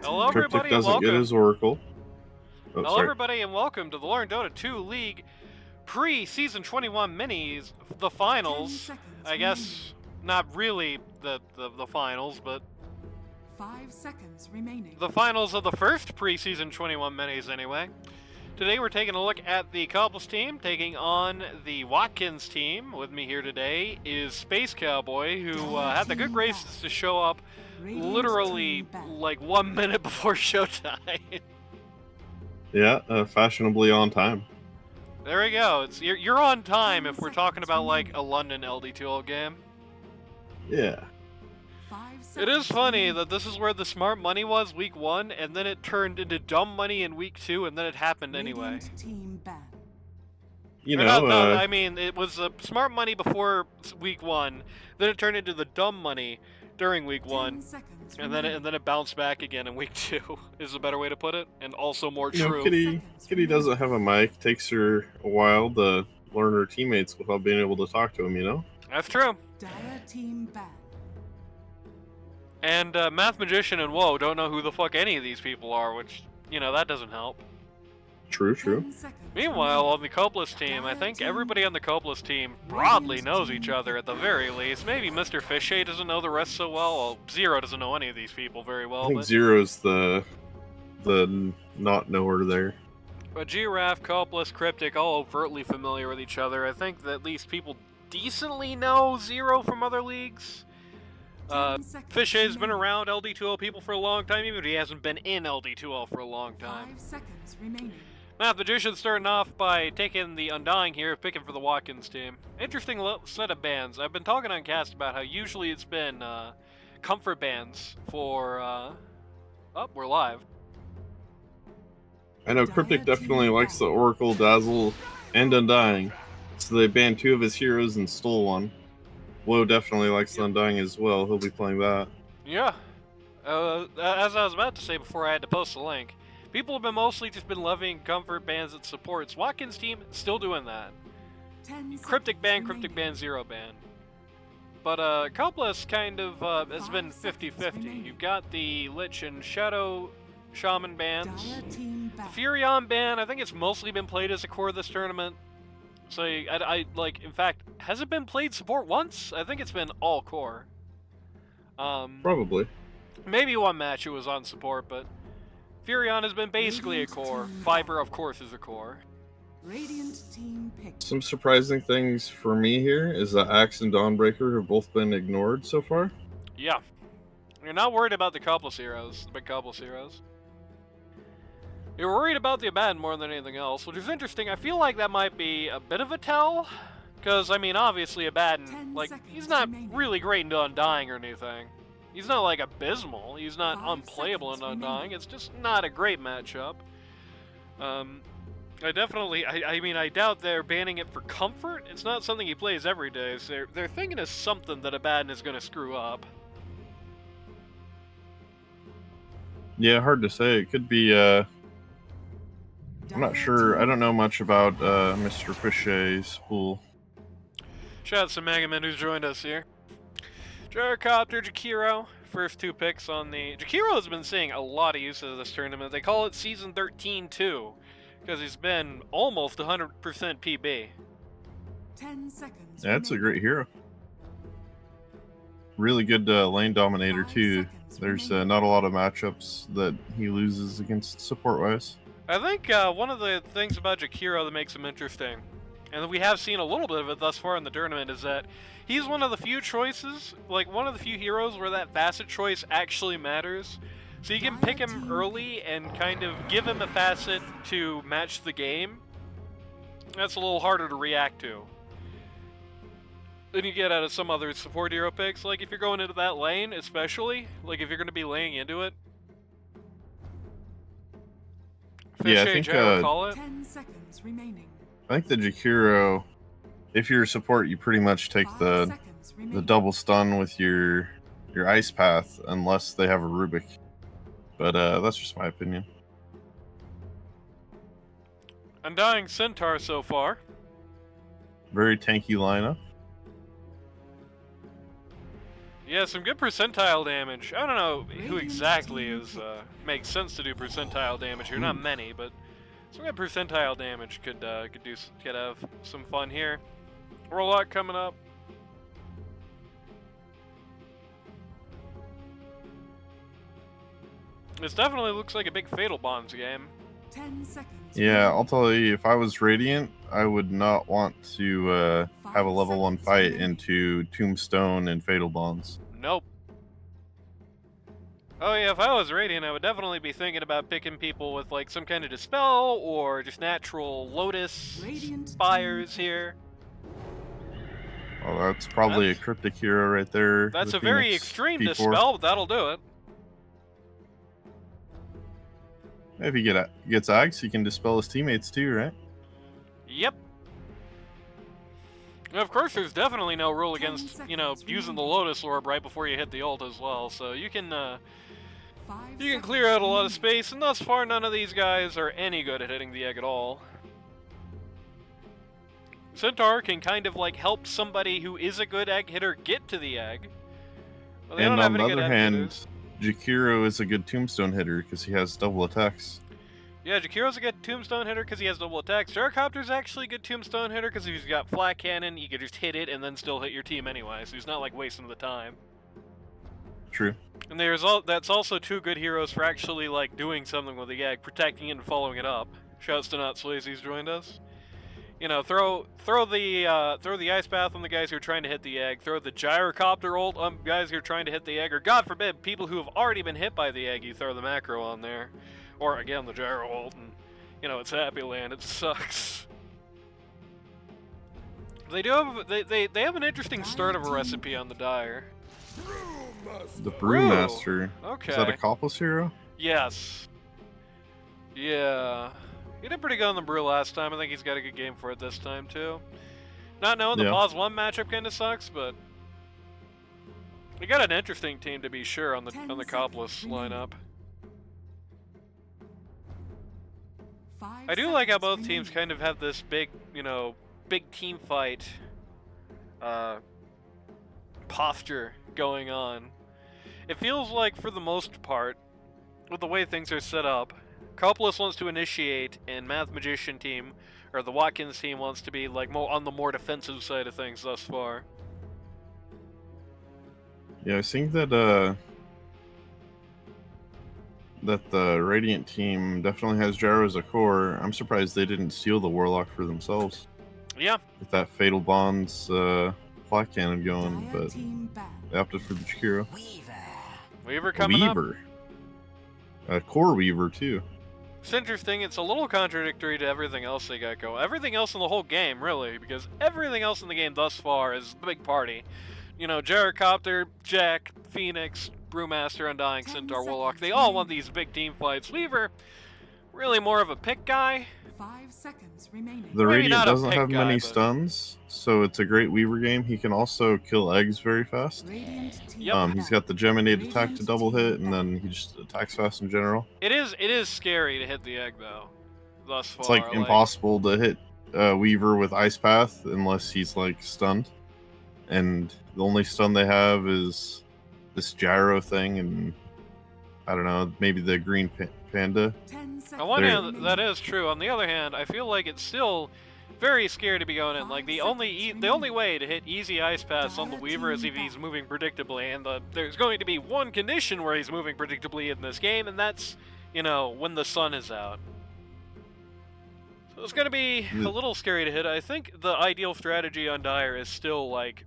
Hello, Cryptic everybody, and doesn't get welcome. his Oracle. Oh, Hello, sorry. everybody, and welcome to the Learn Dota 2 League pre-season 21 minis, the finals. I guess not really the finals, but 5 seconds remaining. the finals of the first pre-season 21 minis, anyway. Today, we're taking a look at the Coplice team taking on the Watkins team. With me here today is Space Cowboy, who had the good graces to show up literally like 1 minute before showtime. Yeah, fashionably on time. There we go. You're on time if we're talking about like a London LD2L game. Yeah. It is funny that this is where the smart money was week 1, and then it turned into dumb money in week 2, and then it happened anyway. You Or know, not, I mean, it was smart money before week 1, then it turned into the dumb money during week 1, and then it bounced back again in week 2, is a better way to put it, and also more true. Kitty doesn't have a mic. Takes her a while to learn her teammates without being able to talk to them, you know? That's true. And Math Magician and Woe don't know who the fuck any of these people are, which, you know, that doesn't help. True. Meanwhile, on the Coplice team, I think everybody on the Coplice team broadly knows each other at the very least. Maybe Mr. Fishay doesn't know the rest so well. Well, Zero doesn't know any of these people very well. I think Zero's the not knower there. But Giraffe, Coplice, Cryptic, all overtly familiar with each other. I think that at least people decently know Zero from other leagues. Fishay's been around LD2L people for a long time, even if he hasn't been in LD2L for a long time. 5 seconds remaining. Math Magician starting off by taking the Undying here, picking for the Watkins team. Interesting set of bans. I've been talking on cast about how usually it's been comfort bans for... Oh, we're live. I know Cryptic definitely likes the Oracle, Dazzle, and Undying, so they banned 2 of his heroes and stole one. Woe definitely likes the Undying as well. He'll be playing that. Yeah. As I was about to say before I had to post the link, people have been mostly just been loving comfort bans and supports. Watkins team still doing that. Cryptic ban, Zero ban. But Coplice kind of has been 50-50. You've got the Lich and Shadow Shaman bans. The Furion ban, I think it's mostly been played as a core of this tournament. So I like, in fact, has it been played support once? I think it's been all core. Probably. Maybe one match it was on support, but Furion has been basically a core. Viper, of course, is a core. Radiant team picked. Some surprising things for me here is that Axe and Dawnbreaker have both been ignored so far. Yeah. You're not worried about the Coplice heroes, the big Coplice heroes. You're worried about the Abaddon more than anything else, which is interesting. I feel like that might be a bit of a tell, because, I mean, obviously Abaddon, like, he's not really great into Undying or anything. He's not, like, abysmal. He's not unplayable in Undying. It's just not a great matchup. I mean, I doubt they're banning it for comfort. It's not something he plays every day, so they're thinking of something that Abaddon is going to screw up. Yeah, hard to say. It could be, I'm not sure. I don't know much about Mr. Fishay's pool. Shout out to Megaman who's joined us here. Gyrocopter, Jakiro, first 2 picks on the... Jakiro has been seeing a lot of uses of this tournament. They call it Season 13 too, because he's been almost 100% PB. 10 seconds. That's a great hero. Really good lane dominator too. There's not a lot of matchups that he loses against support-wise. I think one of the things about Jakiro that makes him interesting, and we have seen a little bit of it thus far in the tournament, is that he's one of the few choices, like one of the few heroes where that facet choice actually matters. So you can pick him early and kind of give him a facet to match the game. That's a little harder to react to than you get out of some other support hero picks. Like if you're going into that lane, especially, like if you're going to be laying into it. Yeah, I think 10 seconds remaining. I think the Jakiro, if you're a support, you pretty much take the double stun with your ice path unless they have a Rubik. But that's just my opinion. Undying Centaur so far. Very tanky lineup. Yeah, some good percentile damage. I don't know who exactly makes sense to do percentile damage here. Not many, but some good percentile damage could have some fun here. Warlock coming up. This definitely looks like a big Fatal Bonds game. 10 seconds. Yeah, I'll tell you, if I was Radiant, I would not want to have a level 1 fight into Tombstone and Fatal Bonds. Nope. Oh yeah, if I was Radiant, I would definitely be thinking about picking people with like some kind of Dispel or just natural Lotus Spires here. Well, that's probably a Cryptic hero right there. That's the a very Phoenix extreme P4. Dispel, but that'll do it. If he gets Ags, he can dispel his teammates too, right? Yep. And of course, there's definitely no rule against, using the Lotus Orb right before you hit the ult as well. So you can clear out a lot of space, and thus far, none of these guys are any good at hitting the egg at all. Centaur can kind of like help somebody who is a good egg hitter get to the egg. Well, And on the other hand, Jakiro is a good Tombstone hitter because he has double attacks. Yeah, Jakiro's a good Tombstone hitter because he has double attacks. Gyrocopter's actually a good Tombstone hitter because he's got Flat Cannon, you can just hit it and then still hit your team anyway, so he's not like wasting the time. True. And that's also two good heroes for actually like doing something with the egg, protecting it and following it up. Shouts to Not Swayze's joined us. Throw the Ice Path on the guys who are trying to hit the egg. Throw the Gyrocopter ult on guys who are trying to hit the egg. Or, God forbid, people who have already been hit by the egg, you throw the macro on there. Or, again, the Gyro ult, and, it's Happy Land. It sucks. They have an interesting start of a recipe on the Dire. The Brewmaster. Okay. Is that a Coplice hero? Yes. Yeah. He did pretty good on the Brew last time. I think he's got a good game for it this time, too. Not knowing the Pause 1 matchup kind of sucks, but... we got an interesting team, to be sure, on the Coplice lineup. I do like how both teams kind of have this big, big team fight posture going on. It feels like, for the most part, with the way things are set up, Coplice wants to initiate, and Math Magician team, or the Watkins team, wants to be like on the more defensive side of things thus far. Yeah, I think that the Radiant team definitely has Gyro as a core. I'm surprised they didn't steal the Warlock for themselves. Yeah. With that Fatal Bonds Flat Cannon going, but they opted for the Jakiro. Weaver coming up. A Core Weaver, too. It's interesting, it's a little contradictory to everything else they got going. Everything else in the whole game, really, because everything else in the game thus far is the big party. Gyrocopter, Jack, Phoenix, Brewmaster, Undying, Centaur, Warlock, they all want these big team fights. Weaver, really more of a pick guy. 5 seconds remaining. The Maybe Radiant not a doesn't pick have guy, many but- stuns, so it's a great Weaver game. He can also kill eggs very fast. Yep. He's got the Geminate attack to double hit, and then he just attacks fast in general. It is scary to hit the egg, though, thus far. It's like impossible to hit Weaver with Ice Path unless he's like stunned. And the only stun they have is this Gyro thing, and I don't know, maybe the green panda. On one hand, that is true. On the other hand, I feel like it's still very scary to be going in. Like, the only way to hit easy Ice Paths on the Weaver is if he's moving predictably, and there's going to be one condition where he's moving predictably in this game, and that's, when the sun is out. So it's going to be a little scary to hit. I think the ideal strategy on Dire is still, like,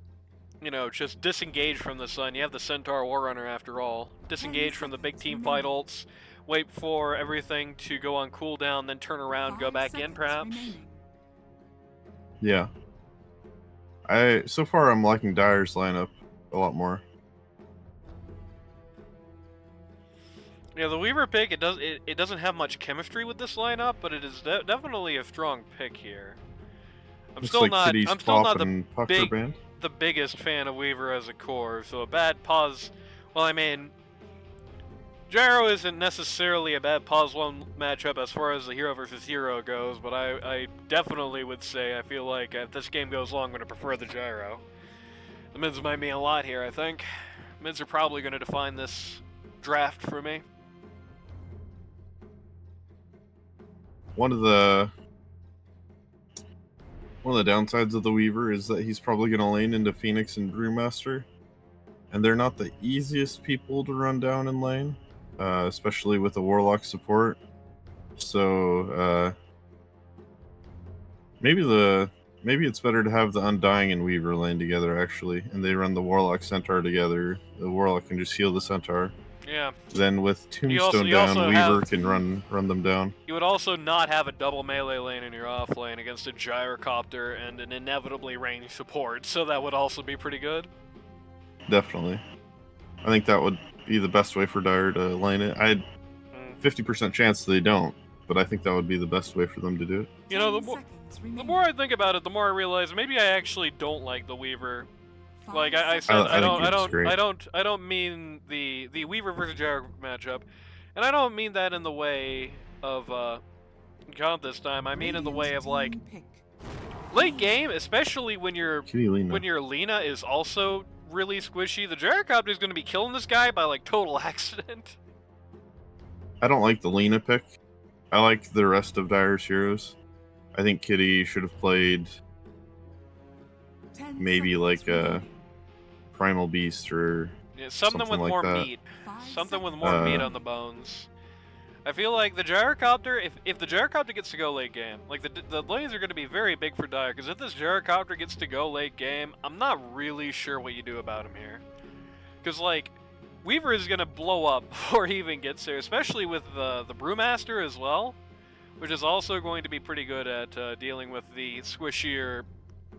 just disengage from the sun. You have the Centaur Warrunner after all. Disengage from the big team fight ults. Wait for everything to go on cooldown, then turn around, go back in, perhaps. Yeah. So far I'm liking Dire's lineup a lot more. Yeah, the Weaver pick, it doesn't have much chemistry with this lineup, but it is definitely a strong pick here. I'm still not the biggest fan of Weaver as a core, so a bad pause. Well, I mean, Gyro isn't necessarily a bad pause 1 matchup as far as the hero versus hero goes, but I definitely would say I feel like if this game goes long, I'm going to prefer the Gyro. The mids might mean a lot here, I think. Mids are probably going to define this draft for me. One of the downsides of the Weaver is that he's probably going to lane into Phoenix and Brewmaster, and they're not the easiest people to run down in lane, especially with the Warlock support. So maybe it's better to have the Undying and Weaver lane together actually, and they run the Warlock Centaur together. The Warlock can just heal the Centaur. Yeah. Then with Tombstone down, Weaver can run them down. You would also not have a double melee lane in your off lane against a Gyrocopter and an inevitably ranged support, so that would also be pretty good. Definitely. I think that would be the best way for Dire to lane it. I had 50% chance they don't, but I think that would be the best way for them to do it. You know, the more I think about it, the more I realize maybe I actually don't like the Weaver. Like I said, I don't mean the Weaver versus Gyro matchup, and I don't mean that in the way of count this time. I mean in the way of like late game, especially when your Lina is also really squishy. The Gyrocopter is going to be killing this guy by like total accident. I don't like the Lina pick. I like the rest of Dire's heroes. I think Kitty should have played maybe like a Primal Beast or something with like more that. meat. Something with more meat on the bones. I feel like the Gyrocopter, if the Gyrocopter gets to go late game, like the lanes are going to be very big for Dire, because if this Gyrocopter gets to go late game, I'm not really sure what you do about him here. Because like, Weaver is going to blow up before he even gets there, especially with the Brewmaster as well, which is also going to be pretty good at dealing with the squishier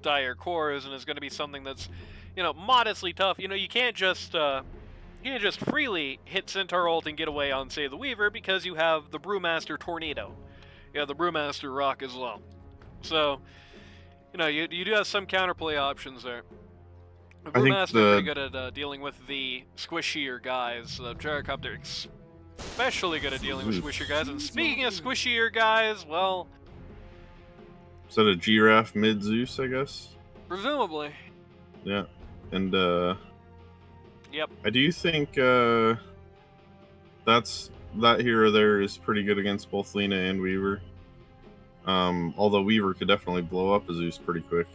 Dire cores, and is going to be something that's, you know, modestly tough. You know, you can't just freely hit Centaur ult and get away on, say, the Weaver, because you have the Brewmaster Tornado. You have the Brewmaster Rock as well. So, you know, you do have some counterplay options there. The Brewmaster is pretty good at dealing with the squishier guys. Gyrocopter especially good at dealing with squishier guys. And speaking of squishier guys, well... Is that a Giraffe mid Zeus, I guess? Presumably. Yeah. And, Yep. I do think, that hero there is pretty good against both Lina and Weaver. Although Weaver could definitely blow up a Zeus pretty quick.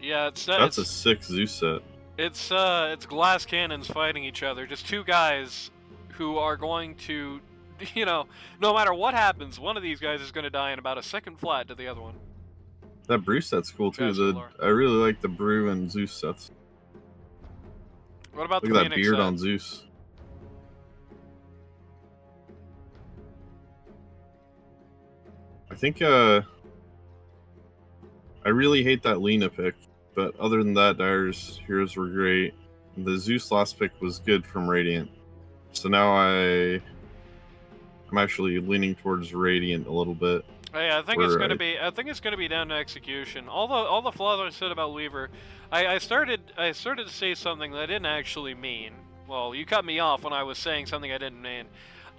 Yeah, that's a sick Zeus set. It's glass cannons fighting each other. Just two guys who are going to, you know, no matter what happens, one of these guys is going to die in about a second flat to the other one. That Brew set's cool too. I really like the Brew and Zeus sets. What about Look the at that Phoenix beard set? on Zeus. I think I really hate that Lina pick, but other than that, Dire's heroes were great. The Zeus last pick was good from Radiant, so now I'm actually leaning towards Radiant a little bit. Yeah, I think it's gonna be down to execution. All the flaws I said about Weaver, I started to say something that I didn't actually mean. Well, you cut me off when I was saying something I didn't mean.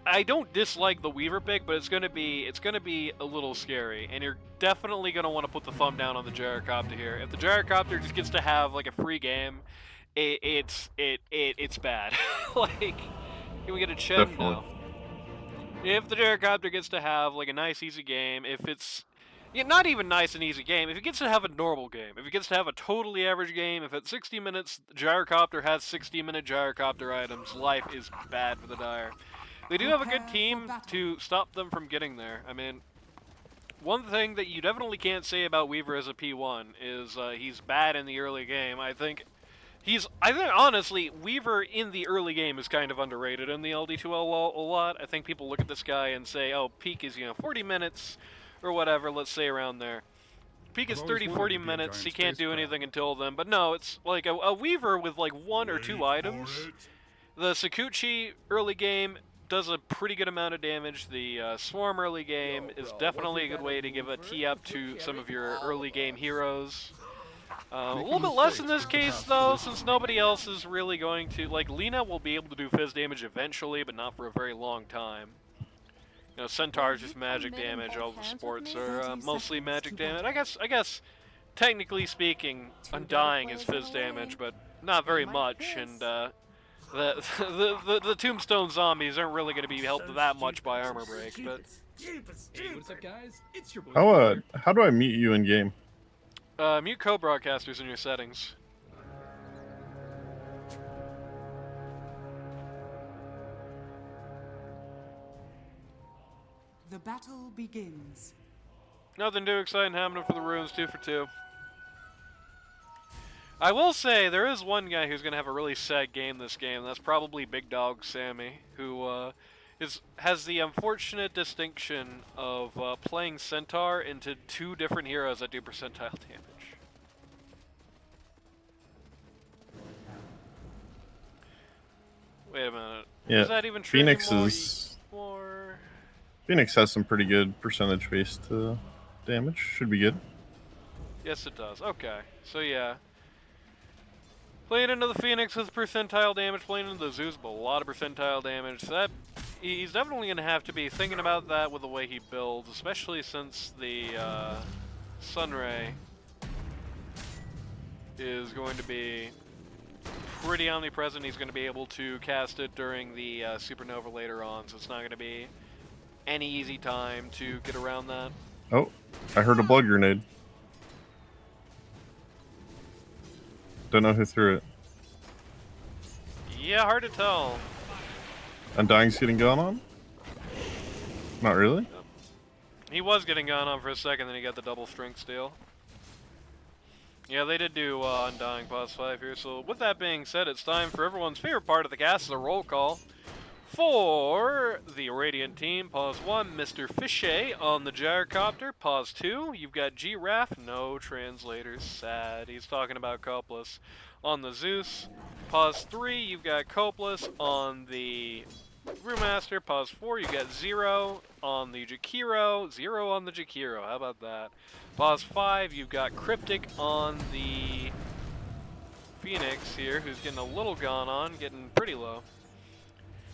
I don't dislike the Weaver pick, but it's gonna be a little scary, and you're definitely gonna want to put the thumb down on the Gyrocopter here. If the Gyrocopter just gets to have like a free game, it's bad. Like, can we get a Chen now? If the Gyrocopter gets to have like a nice easy game, if it's not even nice and easy game, if it gets to have a normal game, if it gets to have a totally average game, if at 60 minutes Gyrocopter has 60-minute Gyrocopter items, life is bad for the Dire. They do have a good team to stop them from getting there. I mean, one thing that you definitely can't say about Weaver as a P1 is he's bad in the early game. I think honestly, Weaver in the early game is kind of underrated in the LD2L a lot. I think people look at this guy and say, oh, peak is, 40 minutes or whatever, let's say around there. Peak is 30, 40 minutes, he can't do anything until then. But no, it's like a Weaver with like 1 or 2 items. The Sakuchi early game does a pretty good amount of damage. The Swarm early game is definitely a good way to give a tee-up to some of your early game heroes. A little bit less in this case, though, since nobody else is really going to... Like, Lina will be able to do fizz damage eventually, but not for a very long time. Centaur's just magic damage. All the sports are mostly magic damage. I guess, technically speaking, Undying is fizz damage, but not very much. And The tombstone zombies aren't really going to be helped that much by armor break, but Hey, what's up, guys? It's your boy. How do I mute you in game? mute co-broadcasters in your settings. The battle begins. Nothing too exciting happening for the runes, 2 for 2. I will say, there is one guy who's going to have a really sad game this game. That's probably Big Dog Sammy, who has the unfortunate distinction of playing Centaur into 2 different heroes that do percentile damage. Wait a minute. Yeah, Is that even true Phoenix anymore? is... Or... Phoenix has some pretty good percentage-based damage. Should be good. Yes, it does. Okay. So, yeah. Playing into the Phoenix with percentile damage, playing into the Zeus with a lot of percentile damage. That he's definitely going to have to be thinking about that with the way he builds, especially since the Sunray is going to be pretty omnipresent. He's going to be able to cast it during the Supernova later on, so it's not going to be any easy time to get around that. Oh, I heard a blood grenade. Don't know who threw it. Yeah, hard to tell. Undying's getting gone on? Not really? He was getting gone on for a second, then he got the double strength steal. Yeah, they did do Undying +5 here, so with that being said, it's time for everyone's favorite part of the cast, the roll call. For the Radiant team, +1, Mr. Fichet on the gyrocopter. +2, you've got Giraffe, no translators, sad. He's talking about Coplice. On the Zeus, +3, you've got Coplice on the Brewmaster. +4, you got 0 on the Jakiro. 0 on the Jakiro, how about that? +5, you've got Cryptic on the Phoenix here, who's getting a little gone on, getting pretty low.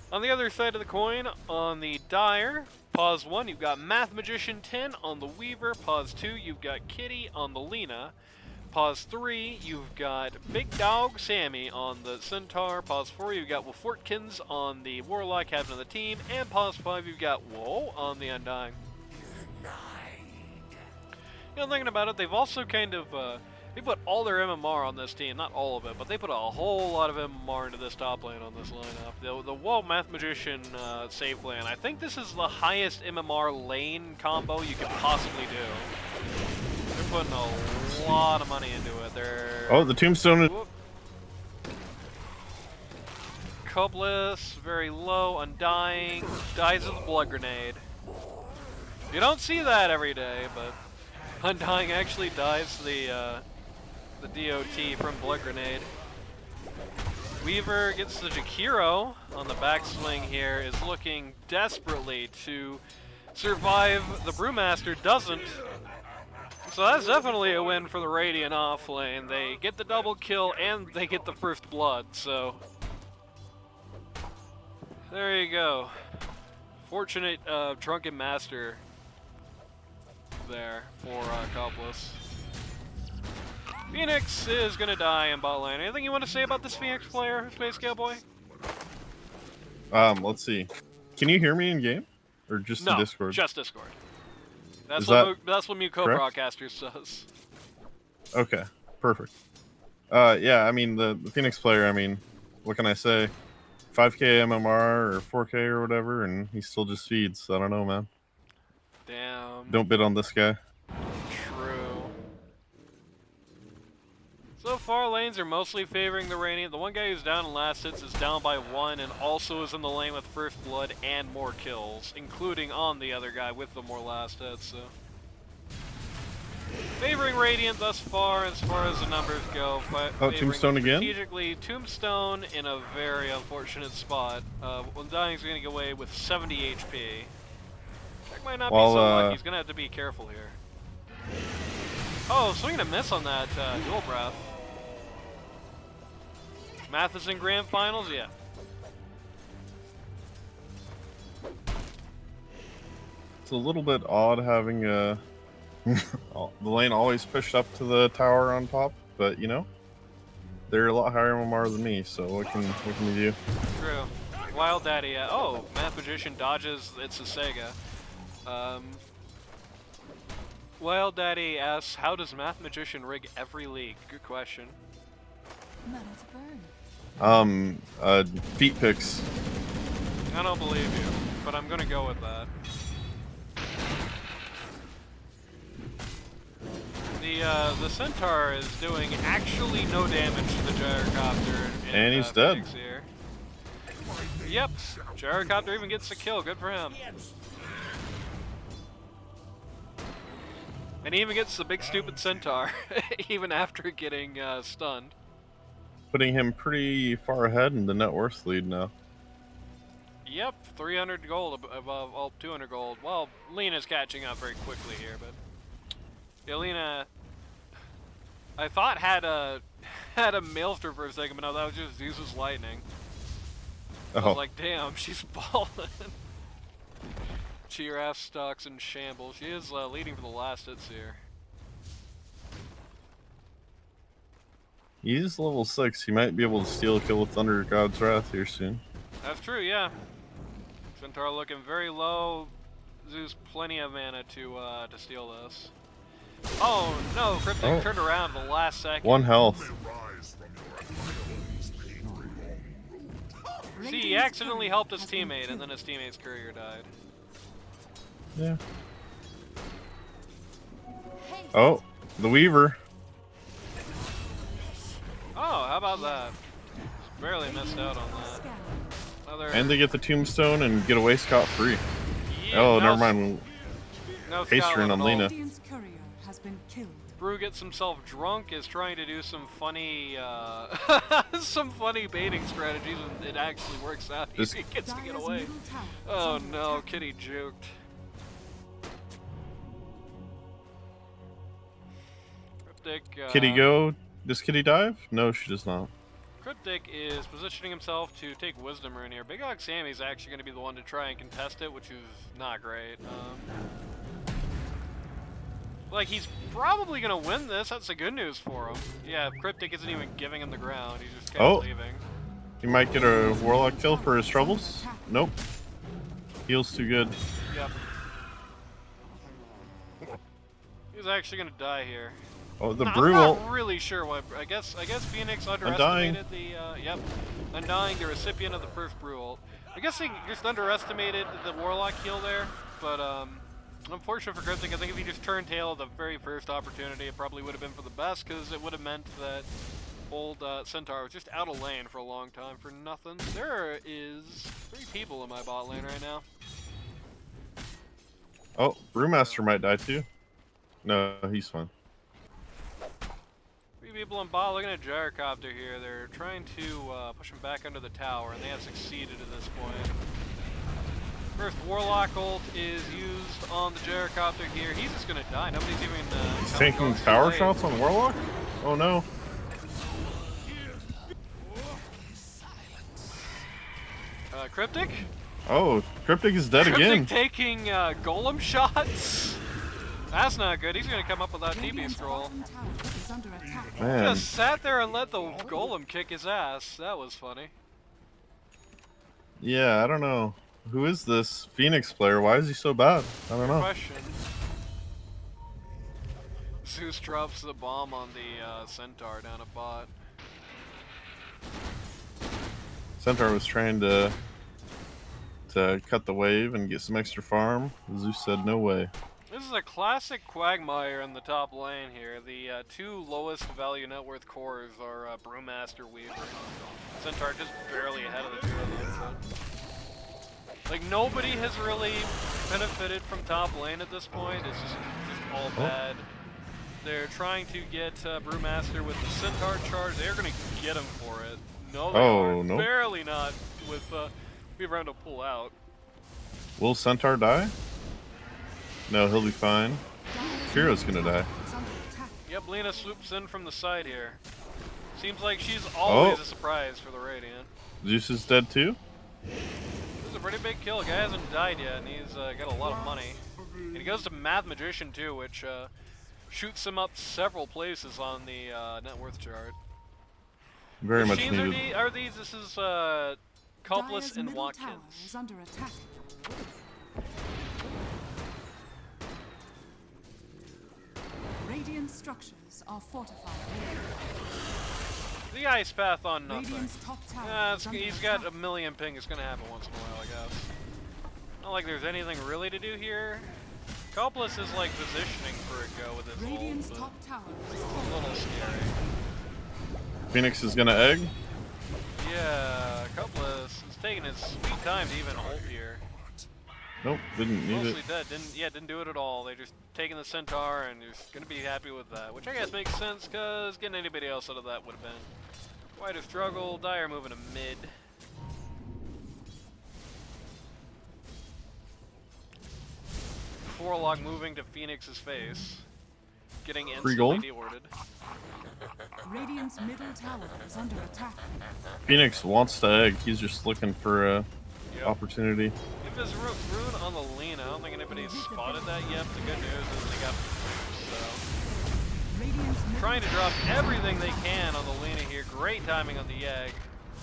On the other side of the coin, on the Dire, +1, you've got Math Magician 10 on the Weaver. +2, you've got Kitty on the Lena. +3, you've got Big Dog Sammy on the Centaur. +4, you've got W4tkins on the Warlock, captain of the team. And +5, you've got Whoa on the Undying. You know, thinking about it, they've also kind of, they put all their MMR on this team, not all of it, but they put a whole lot of MMR into this top lane on this lineup. The Whoa Math Magician save plan, I think this is the highest MMR lane combo you could possibly do. They're putting a lot of money into it. Oh, the tombstone. Coplice, very low, Undying, dies with a blood grenade. You don't see that every day, but Undying actually dies the DOT from blood grenade. Weaver gets the Jakiro on the backswing here, is looking desperately to survive. The Brewmaster doesn't. So that's definitely a win for the Radiant off lane. They get the double kill and they get the first blood, so there you go. Fortunate Drunken Master there for Coplice. Phoenix is gonna die in bot lane. Anything you want to say about this Phoenix player, Space Cowboy? Let's see. Can you hear me in game, or just in Discord? Just Discord. That's Is that's what Mute Co-Broadcasters says. Okay, perfect. Yeah, I mean the Phoenix player. I mean, what can I say? 5K MMR or 4K or whatever, and he still just feeds. I don't know, man. Damn. Don't bid on this guy. True. So far, lanes are mostly favoring the Radiant. The one guy who's down in last hits is down by 1 and also is in the lane with first blood and more kills, including on the other guy with the more last hits, so. Favoring Radiant thus far as the numbers go. Oh, Tombstone again? Strategically, Tombstone in a very unfortunate spot. Undying's going to get away with 70 HP. That might not be so lucky. He's going to have to be careful here. Oh, swing and a miss on that dual breath. Math in grand finals, yeah. It's a little bit odd having the lane always pushed up to the tower on top, but you know, they're a lot higher MMR than me, so what can we do? True. Wild Daddy, oh, Math Magician dodges, it's a Sega. Wild Daddy asks, how does Math Magician rig every league? Good question. Metal to burn. Feet picks. I don't believe you, but I'm gonna go with that. The Centaur is doing actually no damage to the Gyrocopter. And he's dead. Here. Yep, Gyrocopter even gets the kill. Good for him. And he even gets the big stupid Centaur, even after getting stunned. Putting him pretty far ahead in the net worth lead now. Yep, 300 gold above, well, 200 gold. Well, Lena's catching up very quickly here, but yeah, Lena, I thought had a Maelstrom for a second, but no, that was just Zeus's lightning. I was like, damn, she's balling. Giraffe stocks in shambles. She is leading for the last hits here. He is level 6. He might be able to steal a kill with Thunder God's Wrath here soon. That's true, yeah. Centaur looking very low. Zeus plenty of mana to steal this. Oh no, Cryptic turned around at the last second. 1 health. See, he accidentally helped his teammate, and then his teammate's courier died. Yeah. Oh, the Weaver. Oh, how about that? Barely missed out on that. Another... And they get the Tombstone and get away scot-free. Yeah, Oh, no, never mind. No Pastering on Lena. Brew gets himself drunk, is trying to do some funny, some funny baiting strategies, and it actually works out. He gets to get away. Oh no, Kitty juked. Cryptic, Kitty go? Does Kitty dive? No, she does not. Cryptic is positioning himself to take Wisdom Rune here. Big Hog Sammy's actually going to be the one to try and contest it, which is not great. Like, he's probably going to win this. That's the good news for him. Yeah, Cryptic isn't even giving him the ground. He's just kind of leaving. He might get a Warlock kill for his troubles. Nope. Heal's too good. Yep. He's actually going to die here. Oh, the no, Brew I'm ult. not really sure what. I guess Phoenix underestimated the. Yep, Undying, the recipient of the first Brew ult. I guess he just underestimated the Warlock heal there, but unfortunate for Cryptic. I think if he just turned tail at the very first opportunity, it probably would have been for the best, because it would have meant that old Centaur was just out of lane for a long time for nothing. There is 3 people in my bot lane right now. Oh, Brewmaster might die too. No, he's fine. 3 people in bot looking at Gyrocopter here. They're trying to push him back under the tower, and they have succeeded at this point. First Warlock ult is used on the Gyrocopter here. He's just gonna die. Nobody's even he's taking tower shots on Warlock? Oh no. Cryptic? Oh, Cryptic is dead again. Cryptic taking golem shots? That's not good. He's gonna come up without TB scroll. Man. Just sat there and let the golem kick his ass. That was funny. Yeah, I don't know. Who is this Phoenix player? Why is he so bad? I don't know. Question. Zeus drops the bomb on the Centaur down a bot. Centaur was trying to cut the wave and get some extra farm. Zeus said no way. This is a classic Quagmire in the top lane here. The 2 lowest value net worth cores are Brewmaster, Weaver. Centaur just barely ahead of the 2 of them. So. Like, nobody has really benefited from top lane at this point. It's just all bad. They're trying to get Brewmaster with the Centaur charge. They're going to get him for it. No, they aren't. Nope. Barely not with Weaver having to pull out. Will Centaur die? No, he'll be fine. Firo's gonna die. Yep, Lena swoops in from the side here. Seems like she's always a surprise for the Radiant. Zeus is dead too? This is a pretty big kill. Guy hasn't died yet, and he's got a lot of money. And he goes to Math Magician too, which shoots him up several places on the net worth chart. Very Which much teams needed. are these? This is Coplice and middle tower Watkins. is under attack. Radiant structures are fortified. The ice path on nothing. Radiant's top tower is under He's got attack. a million ping. It's gonna happen once in a while, I guess. Not like there's anything really to do here. Coplice is like positioning for a go with his Radiant's ult, top tower is but a fortified. little scary. Phoenix is gonna egg. Yeah, Coplice is taking his sweet time to even ult here. Nope, didn't need Mostly it. dead. Didn't do it at all. They're just taking the Centaur and just gonna be happy with that, which I guess makes sense because getting anybody else out of that would have been quite a struggle. Dire moving to mid. Warlock moving to Phoenix's face, getting Free instantly gold? deorted. Radiant's middle tower is under attack. Phoenix wants to egg. He's just looking for a Yep. opportunity. If there's rune on the Lena, I don't think anybody's spotted that yet. The good news is they got so Radiant's middle trying to drop everything they can on the Lena here. Great timing on the egg.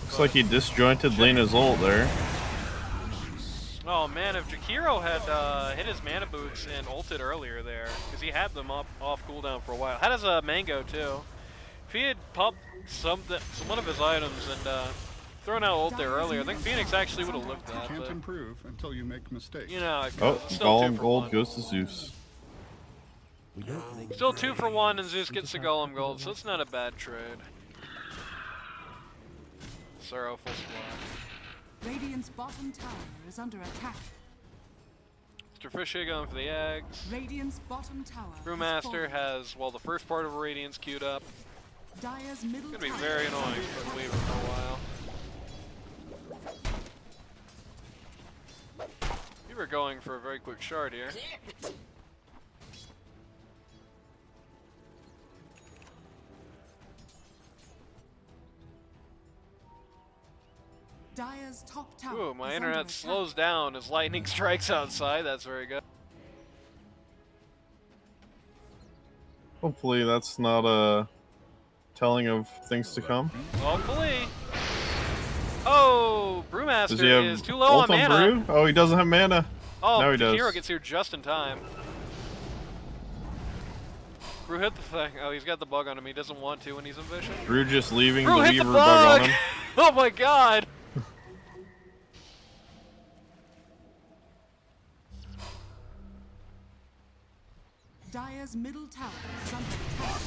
Looks like he disjointed Lena's ult there. Oh man, if Jakiro had hit his mana boots and ulted earlier there, because he had them up off cooldown for a while. How does a Mango too? If he had popped some one of his items and thrown out ult there earlier, I think Phoenix actually would have lived that. Can't But, improve until you make mistakes. you know, how it Oh, goes. It's still 2 Golem for gold 1. goes to Zeus. Still 2 for 1, and Zeus gets the Golem gold, so it's not a bad trade. Sorrow full squad. Radiant's bottom tower is under attack. Mr. Fishy going for the eggs. Radiant's bottom tower. has Brewmaster fallen. has, well, the first part of Radiance queued up. Dire's middle It's gonna be tower very is annoying under for attack. Weaver for a while. We were going for a very quick shard here. Dire's top tower Ooh, my is internet under slows attack. down as lightning strikes outside. That's very good. Hopefully that's not a telling of things to come. Hopefully. Oh, Does he Brewmaster have is too low ult on on mana. Brew? Oh, he doesn't have mana. Oh, Now he the hero does. gets here just in time. Brew hit the thing. Oh, he's got the bug on him. He doesn't want to when he's in vision. Brew just leaving Brew the hit the Weaver bug on bug! him. Oh my god! Dire's middle tower is under attack.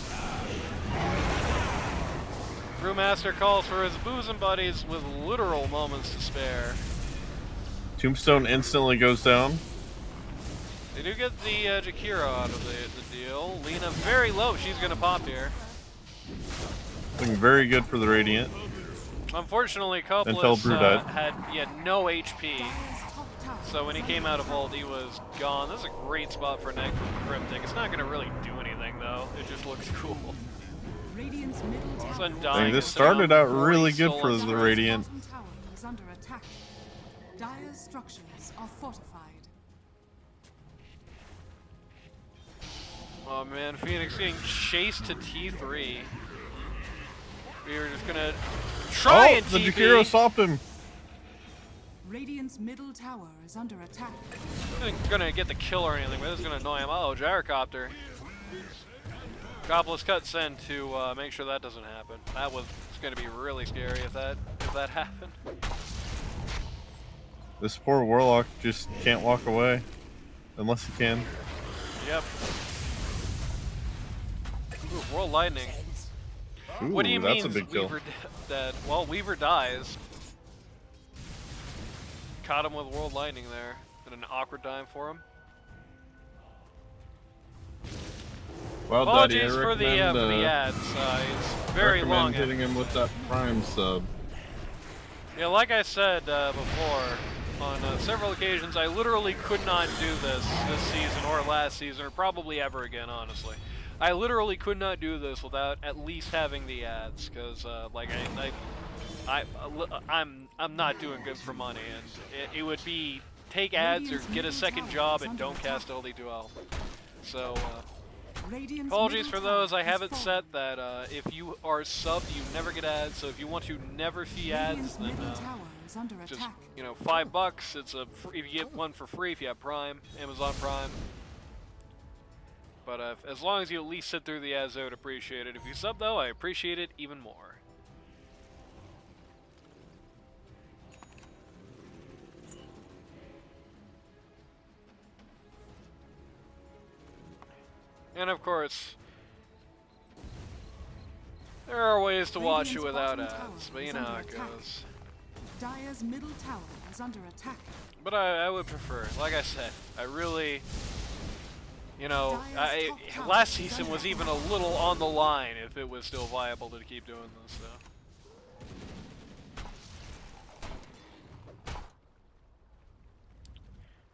Brewmaster calls for his boozing buddies with literal moments to spare. Tombstone instantly goes down. They do get the Jakiro out of the deal. Lena very low. She's going to pop here. Looking very good for the Radiant. Unfortunately, Until Coplice Brew died. had no HP. Dire's top tower So when he is came under out of ult, he was gone. This is a great spot for Neck from Cryptic. It's not going to really do anything, though. It just looks cool. Radiant's middle tower. Sun is dying. Dang, this is started down out before really he good stole for his the Dire's Radiant. bottom tower is under attack. Dire's structures are fortified. Oh man, Phoenix getting chased to T3. We were just gonna try and the TP. Jakiro stopped him. Radiant's middle tower is under attack. Gonna get the kill or anything, but this is gonna annoy him. Oh, gyrocopter. Coplice cuts in to make sure that doesn't happen. That was gonna be really scary if that happened. This poor Warlock just can't walk away. Unless he can. Yep. Ooh, World Lightning. Ooh, What do you that's mean a big kill. Weaver dead? Well, Weaver dies. Caught him with World Lightning there. At an awkward time for him. Well, Daddy, I Apologies for the recommend, ads. It's very recommend long. hitting him with that Prime sub. Yeah, like I said before, on several occasions, I literally could not do this season or last season, or probably ever again, honestly. I literally could not do this without at least having the ads, because like I'm not doing good for money, and it would be take ads or get a second job and don't cast LD2L. So Radiant's Apologies middle for those. tower I have has it fallen. set that if you are subbed, you never get ads. So if you want to never see ads, Radiant's then middle tower is under just, attack. you know, $5. It's a if you get one for free if you have Prime, Amazon Prime. But as long as you at least sit through the ads, I would appreciate it. If you sub though, I appreciate it even more. And of course, there are ways to watch it Radiant's without bottom tower ads, but you is know how under it attack. goes. Dire's middle tower is under attack. But I would prefer, like I said, I really, you know, Dire's top tower last is season under was attack. even a little on the line if it was still viable to keep doing this, so.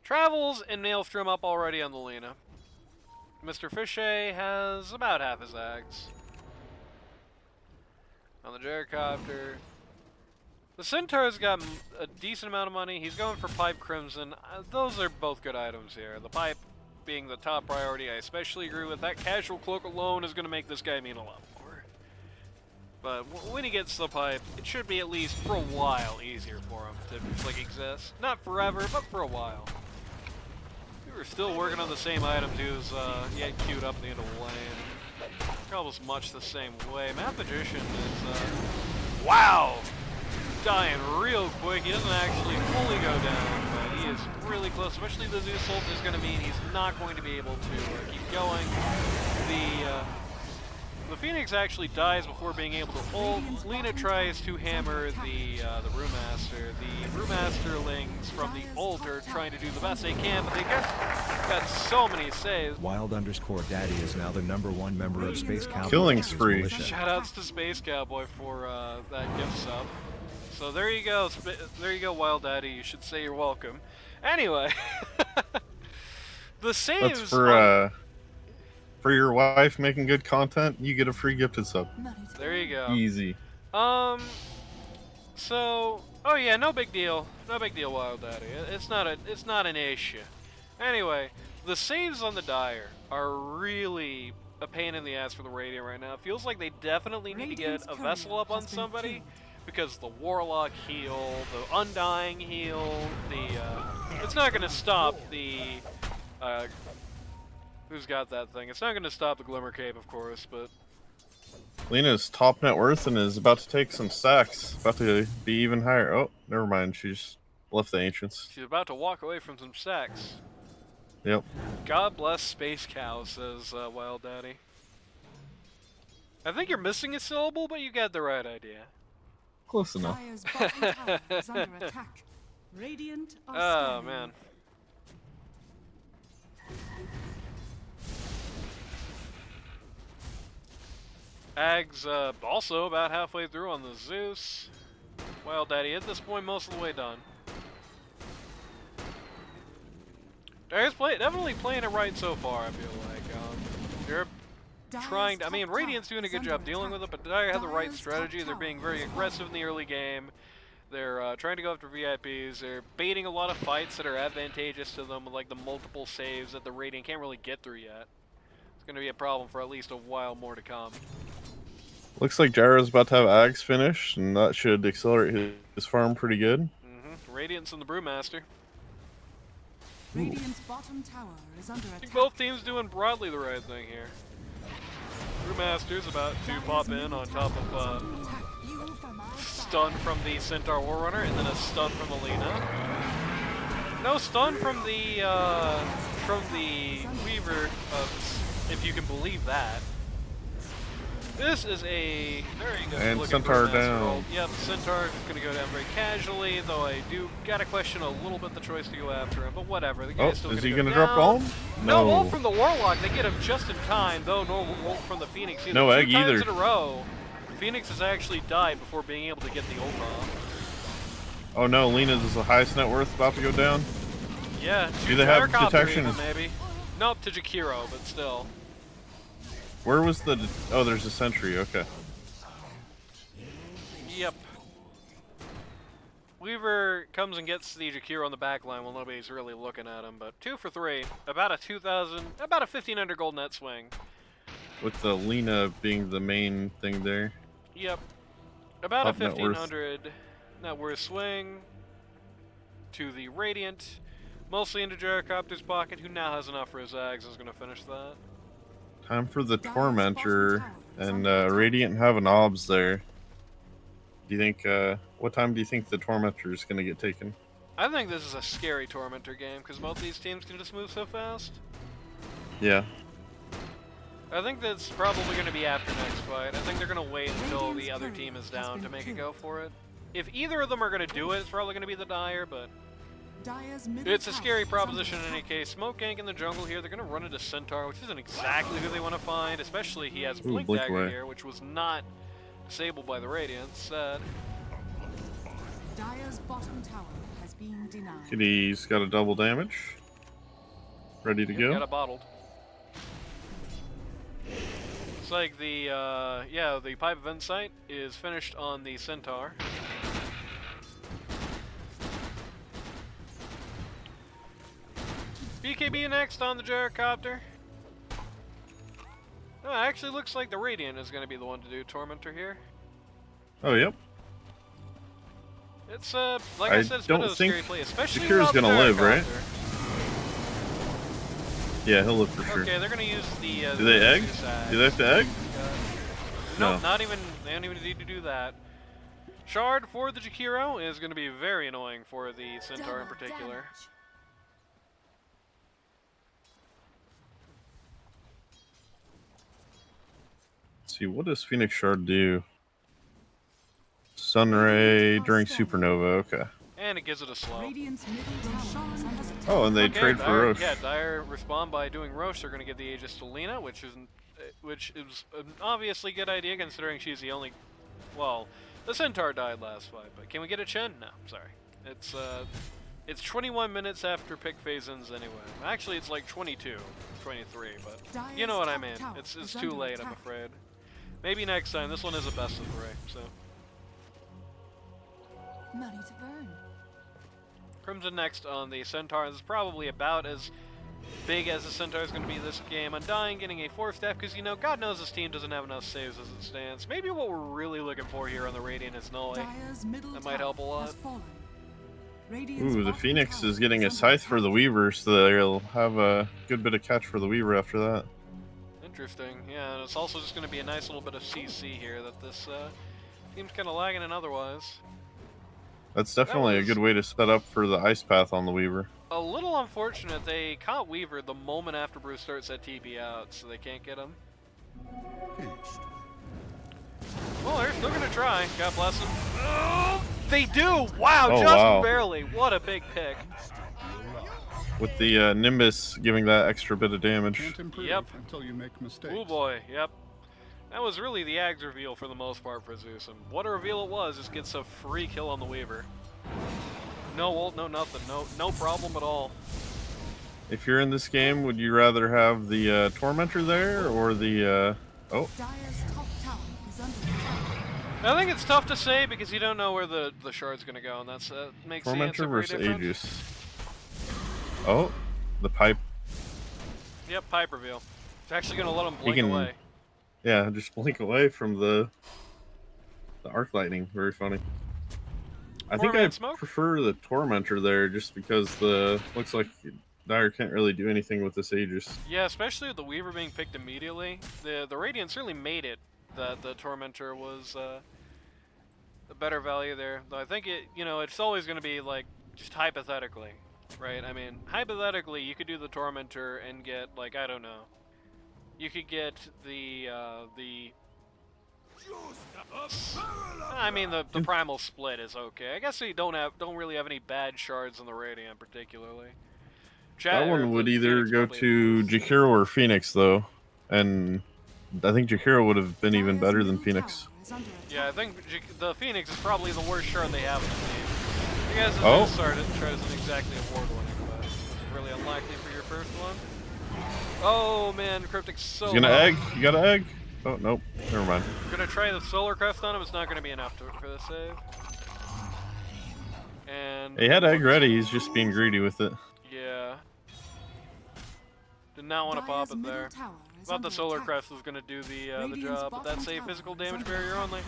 Travels and Maelstrom up already on the Lena. Mr. Fichet has about half his ags. On the Gyrocopter. The Centaur's got a decent amount of money. He's going for Pipe Crimson. Those are both good items here. The Pipe being the top priority, I especially agree with. That Casual Cloak alone is going to make this guy mean a lot more. But when he gets the Pipe, it should be at least for a while easier for him to like exist. Not forever, but for a while. We were still working on the same items. He had queued up at the end of the lane. Almost much the same way. Map Magician is, wow! Dying real quick. He doesn't actually fully go down, but he is really close. Especially the Zeus ult is going to mean he's not going to be able to keep going. The Phoenix actually dies before being able to ult. Lena tries to hammer the Brewmaster. The Brewmasterlings from the ult are trying to do the best they can, but they got so many saves. Wild_Daddy is now the #1 member of Space Cowboy. Killing spree. Shoutouts to Space Cowboy for that gift sub. So there you go, Wild Daddy. You should say you're welcome. Anyway, the saves. That's for your wife making good content. You get a free gifted sub. There you go. Easy. So, oh yeah, no big deal, Wild Daddy. It's not an issue. Anyway, the saves on the Dire are really a pain in the ass for the Radiant right now. It feels like they definitely need to get a Vessel up on somebody. Because the Warlock heal, the Undying heal, it's not going to stop the, who's got that thing? It's not going to stop the Glimmer Cape, of course, but... Lena's top net worth and is about to take some stacks. About to be even higher. Oh, never mind. She's left the Ancients. She's about to walk away from some stacks. Yep. God bless Space Cow, says Wild Daddy. I think you're missing a syllable, but you got the right idea. Close enough. Dire's bottom tower is under attack. Radiant are Oh, scanning. man. Ags also about halfway through on the Zeus. Wild Daddy at this point most of the way done. Dire's definitely playing it right so far, I feel like. They're trying to, I mean, Radiant's doing a good job dealing with it, but Dire have the right strategy. They're being very aggressive in the early game. They're trying to go after VIPs. They're baiting a lot of fights that are advantageous to them, like the multiple saves that the Radiant can't really get through yet. It's going to be a problem for at least a while more to come. Looks like Gyro's about to have Ags finished, and that should accelerate his farm pretty good. Radiant's and the Brewmaster. Radiant's bottom tower is under I think attack. both teams doing broadly the right thing here. Brewmaster's about to pop in on top of stun from the Centaur Warrunner and then a stun from the Lena. No stun from the Weaver, if you can believe that. This is a very good And looking Centaur Brewmaster down. roll. Yep, Centaur is going to go down very casually, though I do gotta question a little bit the choice to go after him, but whatever. The Oh, guy's still is he going to drop Golem? No ult from the Warlock. They get him just in time, though no ult from the Phoenix either. No egg Two times either. in a row, Phoenix has actually died before being able to get the ult off. Oh no, Lena's is the highest net worth about to go down. Yeah. Do they have Gyrocopter detection? even, maybe. Nope, to Jakiro, but still. Where was the... Oh, there's a sentry, okay. Yep. Weaver comes and gets the Jakiro on the back line while nobody's really looking at him, but 2 for 3. About a 1,500 gold net swing. with the Lena being the main thing there. Yep. About Top a net worth. 1500 net worth swing to the Radiant. Mostly into Gyrocopter's pocket, who now has enough for his Zags, is going to finish that. Time for the Dire's Tormentor, bottom tower is and under attack. Radiant have an obs there. Do you think, what time do you think the Tormentor is going to get taken? I think this is a scary Tormentor game, because both these teams can just move so fast. Yeah. I think that's probably going to be after next fight. I think they're going to wait until the other team is down to make a go for it. If either of them are going to do it, it's probably going to be the Dire, but Dire's middle it's a tower scary is proposition under in any attack. case. Smoke Gank in the jungle here. They're going to run into Centaur, which isn't exactly who they want to find, especially he has Blink Blink Dagger away. here, which was not disabled by the Radiant. Sad. Dire's bottom tower has been denied. Kitty's got a double damage. Ready to Got go. it bottled. Looks like the, yeah, the Pipe of Insight is finished on the Centaur. BKB next on the Gyrocopter. Oh, it actually looks like the Radiant is going to be the one to do Tormentor here. Oh, yep. It's, like I said, it's been don't a scary think play, especially Jakira's without the gonna live, right? Gyrocopter. Yeah, he'll live for sure. Okay, they're going to use the, Do they egg? Zags. Do they have to egg? No, No. not even. They don't even need to do that. Shard for the Jakiro is going to be very annoying for the Centaur in particular. Let's see, what does Phoenix Shard do? Sunray during Supernova, okay. And it gives it a slow. Radiant's middle tower is under attack. Oh, and they Okay, trade Dire, for Roche. Yeah, Dire respond by doing Roche. They're going to give the Aegis to Lena, which is an obviously good idea considering she's the only. Well, the Centaur died last fight, but can we get a Chen? No, sorry. It's 21 minutes after pick phase ends anyway. Actually, it's like 22, 23, but you know what I mean. It's too late, I'm afraid. Maybe next time. This one is a best of 3, so. Money to burn. Crimson next on the Centaur. This is probably about as big as the Centaur is going to be this game. Undying getting a 4th step because, you know, God knows this team doesn't have enough saves as it stands. Maybe what we're really looking for here on the Radiant is Noli. Dire's middle That might help a tower lot. has fallen. Radiant's Ooh, the bottom Phoenix tower is getting a under scythe for attack. the Weaver, so they'll have a good bit of catch for the Weaver after that. Interesting. Yeah, and it's also just going to be a nice little bit of CC here that this team's kind of lagging in otherwise. That's definitely a was- good way to set up for the ice path on the Weaver. A little unfortunate, they caught Weaver the moment after Bruce starts that TP out, so they can't get him. Well, they're still gonna try. God bless them. Oh, they do! Wow, Oh, just wow. barely. What a big pick. With the Nimbus giving that extra bit of damage. Can't improve Yep. until you make mistakes. Oh boy, yep. That was really the Ags reveal for the most part for Zeus, and what a reveal it was, just gets a free kill on the Weaver. No ult, no nothing, no problem at all. If you're in this game, would you rather have the Tormentor there or the oh, Dire's top tower is under attack. I think it's tough to say because you don't know where the shard's gonna go, and that's makes the Tormentor answer very versus different. Aegis? Oh, the pipe. Yep, pipe reveal. It's actually gonna let him He blink can- away. Yeah, just blink away from the arc lightning. Very funny. I think I Four-man smoke? prefer the Tormentor there just because the looks like Dire can't really do anything with this Aegis. Yeah, especially with the Weaver being picked immediately. The Radiant certainly made it that the Tormentor was a better value there. Though I think it's always going to be like just hypothetically, right? I mean, hypothetically, you could do the Tormentor and get like I don't know, you could get the primal split is okay. I guess we don't really have any bad shards in the Radiant particularly. That one would the either Phoenix go probably to loses. Jakiro or Phoenix though, and I think Jakiro would have been even Dire's better than middle Phoenix. tower is under attack. Yeah, I think the Phoenix is probably the worst shard they have in the team. You guys Oh. started isn't exactly award-winning, but it's really unlikely for your first one. Oh man, Cryptic's so He's gonna low. egg. You got to egg. Oh nope. Never mind. Gonna try the Solar Crest on him. It's not gonna be enough for the save. And He had egg ready. He's just being greedy with it. yeah. Did not want to pop Dire's it middle there. tower Thought the under Solar attack. Crest was gonna do the Radiant's job, but bottom that's a tower physical is damage under barrier attack. only.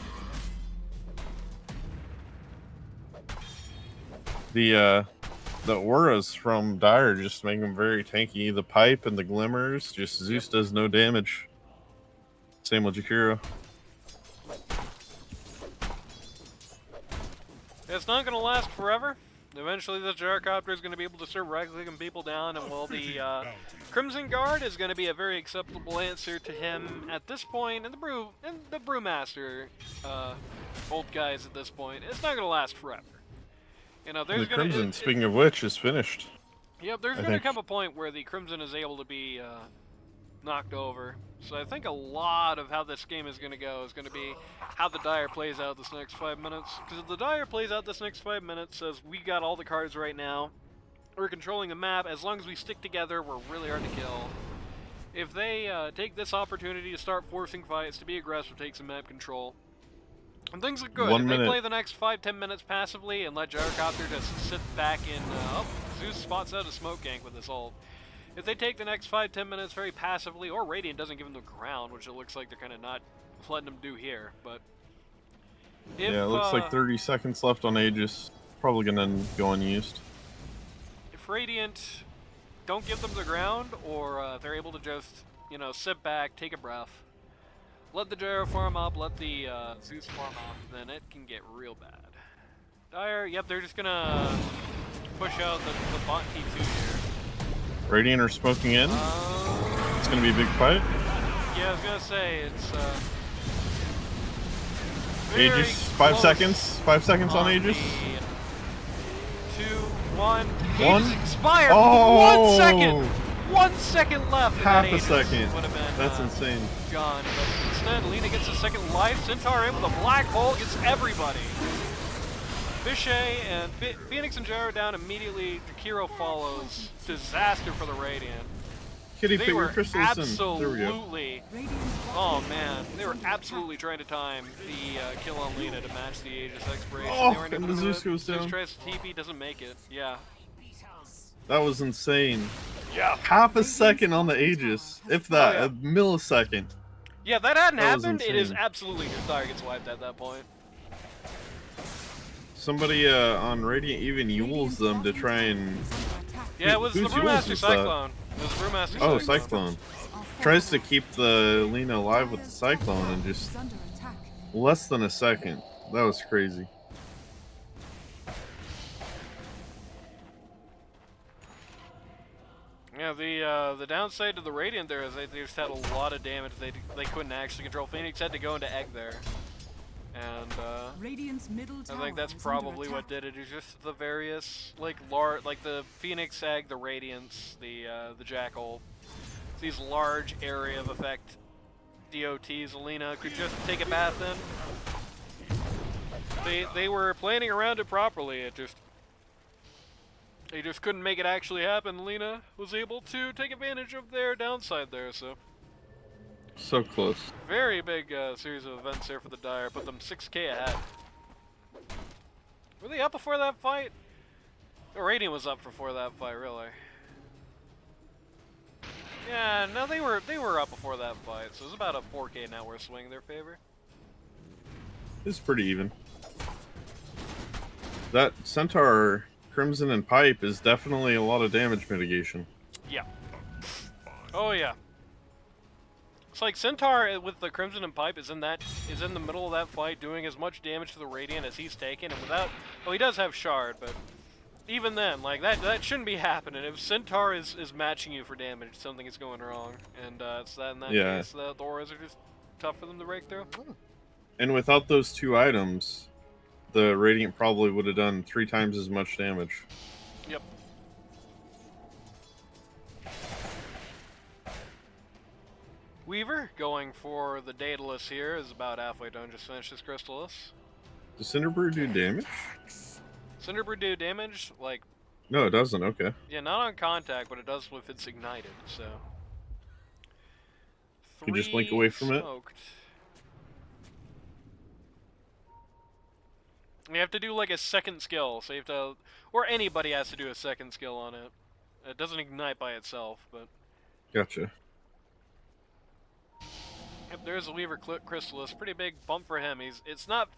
The auras from Dire just make them very tanky. The pipe and the glimmers, just Zeus does no damage. Same with Jakiro. It's not gonna last forever. Eventually, the gyrocopter is going to be able to start right-clicking people down, and while the Crimson Guard is going to be a very acceptable answer to him at this point, and the Brewmaster, old guys at this point, it's not going to last forever. You know, there's The going Crimson, speaking of which, is finished. Yep, there's I going to think. come a point where the Crimson is able to be knocked over. So I think a lot of how this game is going to go is going to be how the Dire plays out this next 5 minutes. Because if the Dire plays out this next 5 minutes, says we got all the cards right now, we're controlling the map, as long as we stick together, we're really hard to kill. If they take this opportunity to start forcing fights, to be aggressive, take some map control, and things look good. 1 if they minute. play the next 5-10 minutes passively and let Gyrocopter just sit back in, oh, Zeus spots out a smoke gank with his ult. If they take the next 5-10 minutes very passively, or Radiant doesn't give them the ground, which it looks like they're kind of not letting them do here, but if, Yeah, it looks like 30 seconds left on Aegis. Probably gonna go unused. if Radiant don't give them the ground, or they're able to just, you know, sit back, take a breath, let the Gyro farm up, let the Zeus farm up, then it can get real bad. Dire, yep, they're just gonna push out the bot T2 here. Radiant are smoking in. It's gonna be a big fight. Yeah, I was gonna say, it's Aegis, 5 seconds. 5 seconds on Aegis. 2, 1. One. Aegis expired. Oh! 1 second. 1 second left. and Half that a Aegis second. would have been, That's insane. gone. But instead, Lina gets a second life. Centaur in with a black hole gets everybody. Vishay and Phoenix and Gyro down immediately. Jakiro follows. Disaster for the Radiant. Kitty, They put were your crystals in. There we go. absolutely, Radiant's oh bottom man, tower they is were under absolutely trying to time the kill on Lina to match the Aegis expiration. Oh, They weren't and able the to do Zeus it. goes Zeus down. tries to TP, doesn't make it. Yeah. That was insane. Yeah. Half a second on the Aegis. If that, Oh, yeah. a millisecond. Yeah, that hadn't That was happened. It is insane. absolutely just Dire gets wiped at that point. Somebody on Radiant even yules them to try and... Yeah, it was the whose Brewmaster Yules is that? Cyclone. It was Brewmaster Oh, Cyclone. Cyclone. Tries to keep the Lina alive with the Cyclone and just is under attack. less than a second. That was crazy. Yeah, the downside to the Radiant there is they just had a lot of damage. They couldn't actually control. Phoenix had to go into egg there, and Radiant's middle I tower think that's is probably under what attack. did it. Is just the various like the Phoenix egg, the Radiance, the Jackal. These large area of effect DOTs. Alina could just take a bath in. They were planning around it properly. They just couldn't make it actually happen. Lena was able to take advantage of their downside there, so So close. very big series of events there for the Dire. Put them 6K ahead. Were they up before that fight? The Radiant was up before that fight, really. Yeah, no, they were up before that fight, so it was about a 4K net worth swing in their favor. It's pretty even. That Centaur, Crimson, and Pipe is definitely a lot of damage mitigation. Yeah. Oh yeah. It's like Centaur with the Crimson and Pipe is in the middle of that fight, doing as much damage to the Radiant as he's taken, and without. Well, he does have Shard, but even then, like that shouldn't be happening. If Centaur is matching you for damage, something is going wrong, and it's that in that Yeah. case, the auras are just tough for them to break through. And without those two items, the Radiant probably would have done 3 times as much damage. Yep. Weaver going for the Daedalus here is about halfway done. Just finished his Crystallis. Does Cinderbrew do damage? Cinderbrew do damage, like, No, it doesn't. Okay. yeah, not on contact, but it does if it's ignited, so. You just blink 3 away from it? smoked. You have to do like a second skill, so you have to, or anybody has to do a second skill on it. It doesn't ignite by itself, but Gotcha. Yep, there's a Weaver Crystalist. Pretty big bump for him. It's not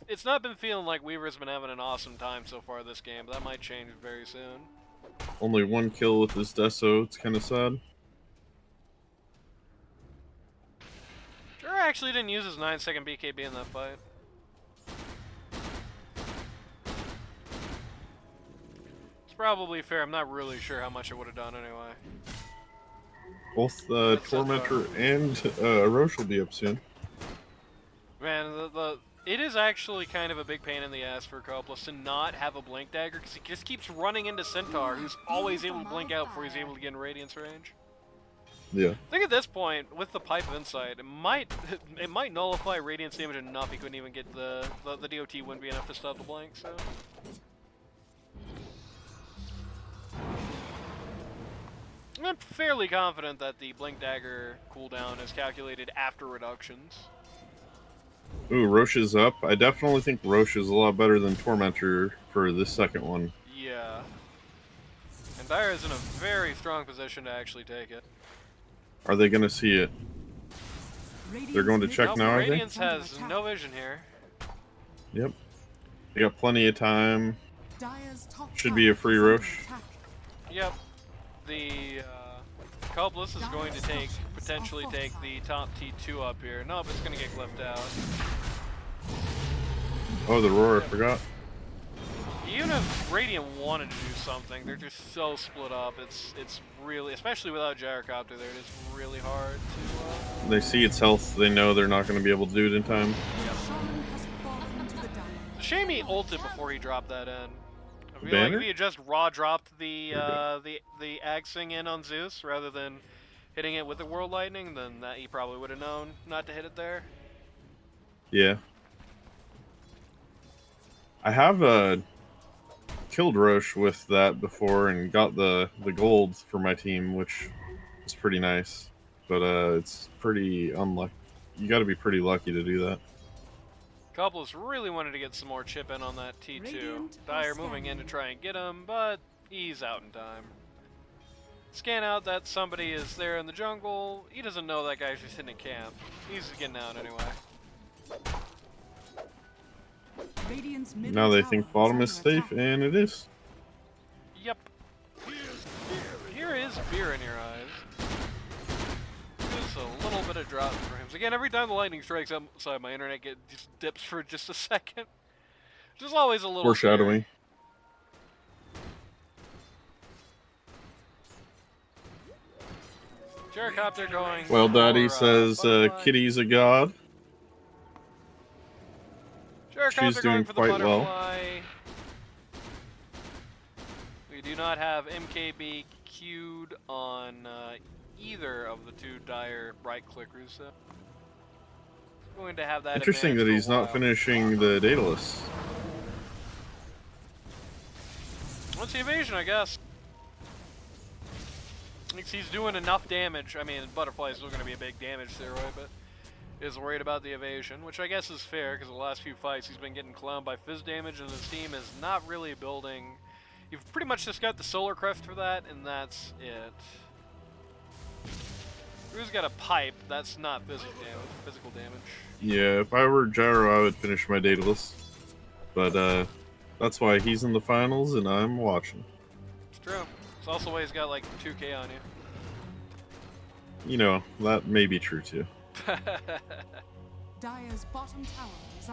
been feeling like Weaver's been having an awesome time so far this game, but that might change very soon. Only 1 kill with this Deso. It's kind of sad. Sure, actually didn't use his 9-second BKB in that fight. It's probably fair. I'm not really sure how much it would have done anyway. Both Tormentor and Roche will be up soon. Man, it is actually kind of a big pain in the ass for Coplice to not have a Blink Dagger, because he just keeps running into Centaur, who's always able to blink out before he's able to get in Radiance range. Yeah. I think at this point, with the Pipe of Insight, it might nullify Radiance damage enough he couldn't even get the DOT wouldn't be enough to stop the blink, so... I'm fairly confident that the Blink Dagger cooldown is calculated after reductions. Ooh, Roche is up. I definitely think Roche is a lot better than Tormentor for this second one. Yeah. And Dire is in a very strong position to actually take it. Are they going to see it? They're going to check now, I think? Radiance has no vision here. Yep. They got plenty of time. Should be a free Roche. Yep. The Coplice is going to potentially take the top T2 up here. No, but it's going to get left out. Oh, the roar, I forgot. Even if Radiant wanted to do something, they're just so split up. It's really, especially without Gyrocopter there, it is really hard to... They see its health, they know they're not going to be able to do it in time. Yep. It's a shame he ulted before he dropped that in. I feel like if he had just raw dropped the axing in on Zeus rather than hitting it with the World Lightning, then that he probably would have known not to hit it there. Yeah. I have killed Roche with that before and got the gold for my team, which is pretty nice. But it's pretty unlucky. You got to be pretty lucky to do that. Coplice really wanted to get some more chip in on that T2. Dire moving in to try and get him, but he's out in time. Scan out that somebody is there in the jungle. He doesn't know that guy's just in a camp. He's getting out anyway. Now they think bottom is safe, and it is. Yep. Here is fear in your eyes. Just a little bit of drop for him. So again, every time the lightning strikes outside, my internet just dips for just a second. Just always a little foreshadowing. Gyrocopter going. Well, Daddy says Kitty's a god. She's doing quite well. We do not have MKB queued on either of the two Dire right clickers. So going to have that. Interesting that he's not finishing the Daedalus. What's the evasion, I guess? Thinks he's doing enough damage. I mean, Butterfly is still going to be a big damage steroid, but is worried about the evasion, which I guess is fair because the last few fights he's been getting clowned by fizz damage, and his team is not really building. You've pretty much just got the Solar Crest for that, and that's it. Who's got a pipe? That's not physical damage. Yeah, if I were Gyro, I would finish my Daedalus. But that's why he's in the finals and I'm watching. It's true. It's also why he's got like 2k on you. You know, that may be true too.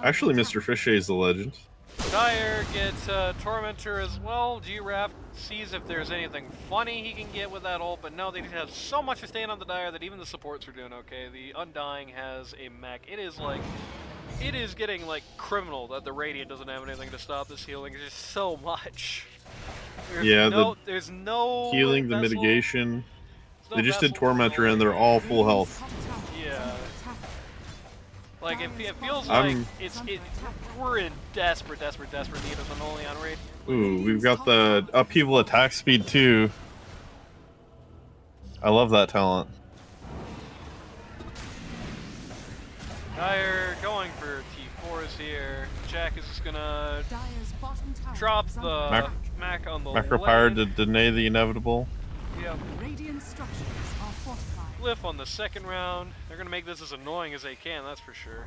Actually, Mr. Fishay is the legend. Dire gets Tormentor as well. G-Raft sees if there's anything funny he can get with that ult, but no, they just have so much to stand on the Dire that even the supports are doing okay. The Undying has a mech. It is getting like criminal that the Radiant doesn't have anything to stop this healing. It's just so much. There's no healing, the mitigation. They just did Tormentor and they're all full health. Yeah. Like, it feels like we're in desperate need of an only on raid. Ooh, we've got the upheaval attack speed too. I love that talent. Dire going for T4s here. Jack is just gonna drop the Mac on the Macropyre to deny the inevitable. Yep. fortified. Glyph on the second round. They're gonna make this as annoying as they can, that's for sure.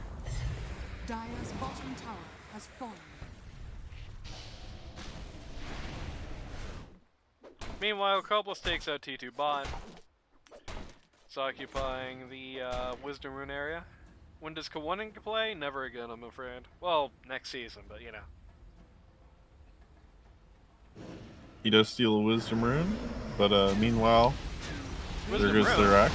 Dire's bottom tower has fallen. Meanwhile, Coplice takes out T2 bot. It's occupying the Wisdom Rune area. When does Kawanin play? Never again, I'm afraid. Well, next season, but you know. He does steal a Wisdom Rune, but meanwhile, Wisdom there goes Rune. their X.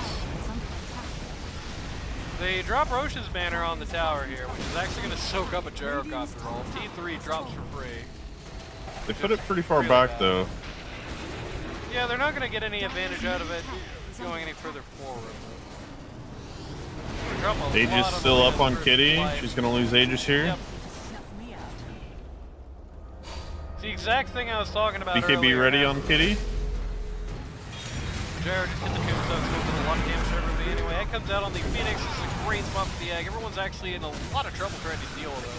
They drop Roche's banner on the tower here, which is actually going to soak up a gyrocopter roll. T3 drops for free. They put it pretty far really back bad. though. Yeah, they're not going to get any advantage out of it going any further forward. Aegis still up on Kitty. She's gonna lose Aegis here. Yep. It's the exact thing I was talking about BKB earlier. ready on Kitty. Jared just hit the tombstone, so it's a lot of damage to everybody anyway. Egg comes out on the Phoenix. This is a great spot for the egg. Everyone's actually in a lot of trouble trying to deal with it.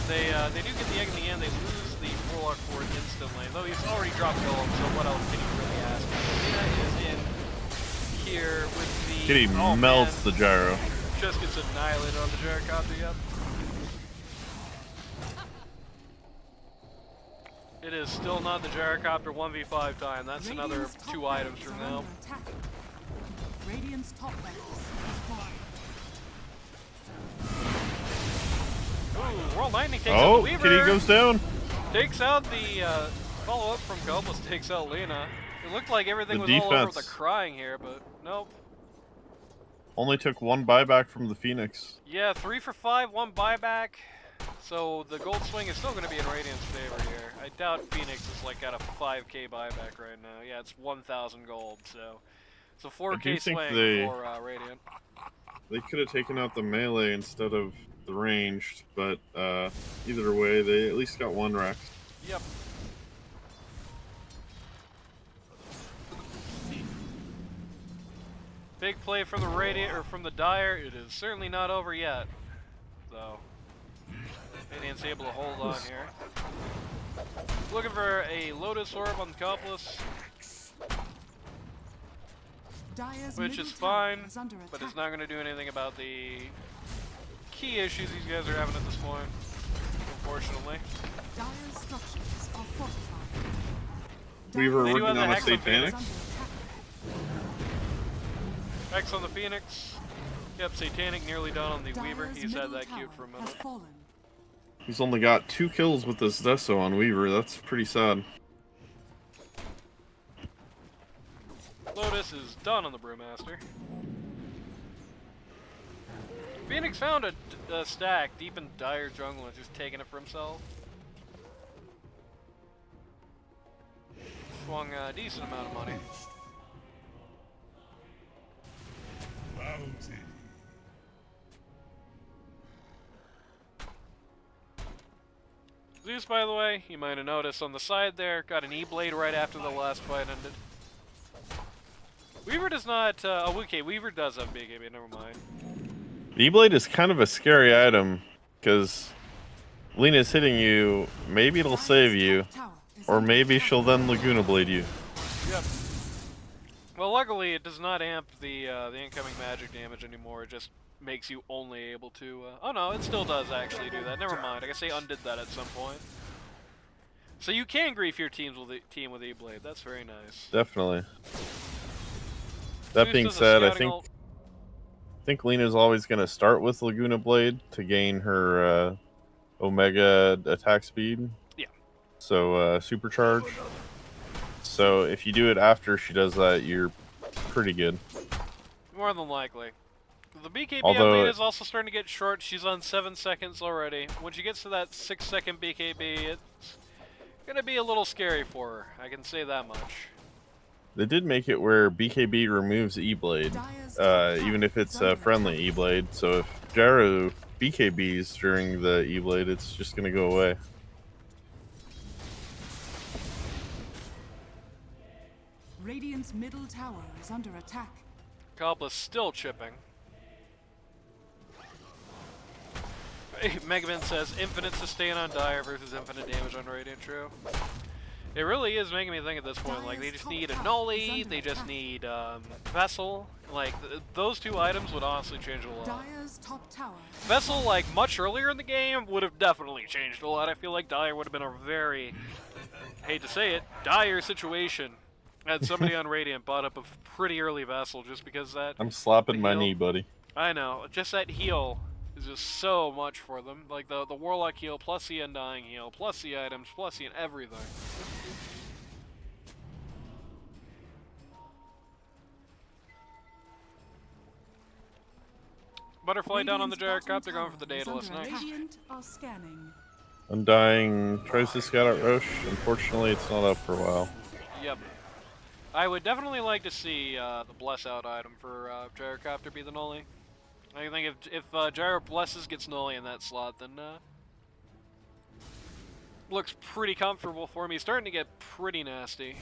They do get the egg in the end. They lose the Warlock for it instantly. Though he's already dropped Golem, so what else can you really ask? Lena is in here with the... Kitty melts the gyro. Just gets annihilated on the gyrocopter, yep. It is still not the gyrocopter 1v5 time. That's another 2 items from now. Radiant's top barracks has fallen. Ooh, World Lightning takes out the Weaver. Kitty goes down. Takes out the follow-up from Coplice, takes out Lena. It looked like everything The was all over defense. the crying here, but nope. Only took 1 buyback from the Phoenix. Yeah, 3 for 5, 1 buyback. So the gold swing is still going to be in Radiant's favor here. I doubt Phoenix is like at a 5k buyback right now. Yeah, it's 1,000 gold, so it's a 4k think swing for Radiant. They could have taken out the melee instead of the ranged, but either way, they at least got 1 Rex. Yep. Big play from the Radiant, or from the Dire. It is certainly not over yet, though. Radiant's able to hold on here. Looking for a Lotus Orb on the Coplice, which is fine, but it's not going to do anything about the key issues these guys are having at this point, unfortunately. Dire's structures are fortified. Weaver They do working have on the a Hex on Satanic. X on the Phoenix. Yep, Satanic nearly done on the Weaver. He's had that cute for a minute. He's only got 2 kills with this Deso on Weaver. That's pretty sad. Lotus is done on the Brewmaster. Phoenix found a stack deep in Dire jungle and just taking it for himself. Swung a decent amount of money. Zeus, by the way, you might have noticed on the side there, got an E-Blade right after the last fight ended. Weaver does not, oh okay, Weaver does have big AB, never mind. E-Blade is kind of a scary item, because Lena's hitting you, maybe it'll save you, or maybe she'll then Laguna Blade you. Yep. Well, luckily it does not amp the incoming magic damage anymore, it just makes you only able to, oh no, it still does actually do that, never mind, I guess they undid that at some point. So you can grief your team with E-Blade, that's very nice. Definitely. That Zeus being does a said, I scouting think ult. Lena's always going to start with Laguna Blade to gain her Omega attack speed. Yeah. So supercharge. So if you do it after she does that, you're pretty good. More than likely. The BKB Although- on Lena is also starting to get short. She's on 7 seconds already. When she gets to that 6-second BKB, it's going to be a little scary for her. I can say that much. They did make it where BKB removes E-Blade, even if it's a friendly E-Blade. So if Gyro BKBs during the E-Blade, it's just going to go away. Radiant's middle tower is under attack. Coplice still chipping. Megaman says infinite sustain on Dire versus infinite damage on Radiant. True. It really is making me think at this point, like, they just need a Nully, they just need, Vessel. Like, those two items would honestly change a lot. Dire's top tower. Vessel, like, much earlier in the game, would have definitely changed a lot. I feel like Dire would have been a very, hate to say it, dire situation. Had somebody on Radiant bought up a pretty early Vessel just because that... I'm slapping my heal- knee, buddy. I know, just that heal is just so much for them. Like, the Warlock heal, plus the Undying heal, plus the items, plus the everything. Butterfly down on the gyrocopter, going for the Daedalus next. Radiant are scanning. Undying tries to scout out Roche. Unfortunately, it's not up for a while. Yep. I would definitely like to see the Bless Out item for Gyrocopter be the Nully. I think if Gyro Blesses gets Nully in that slot, then looks pretty comfortable for me. Starting to get pretty nasty.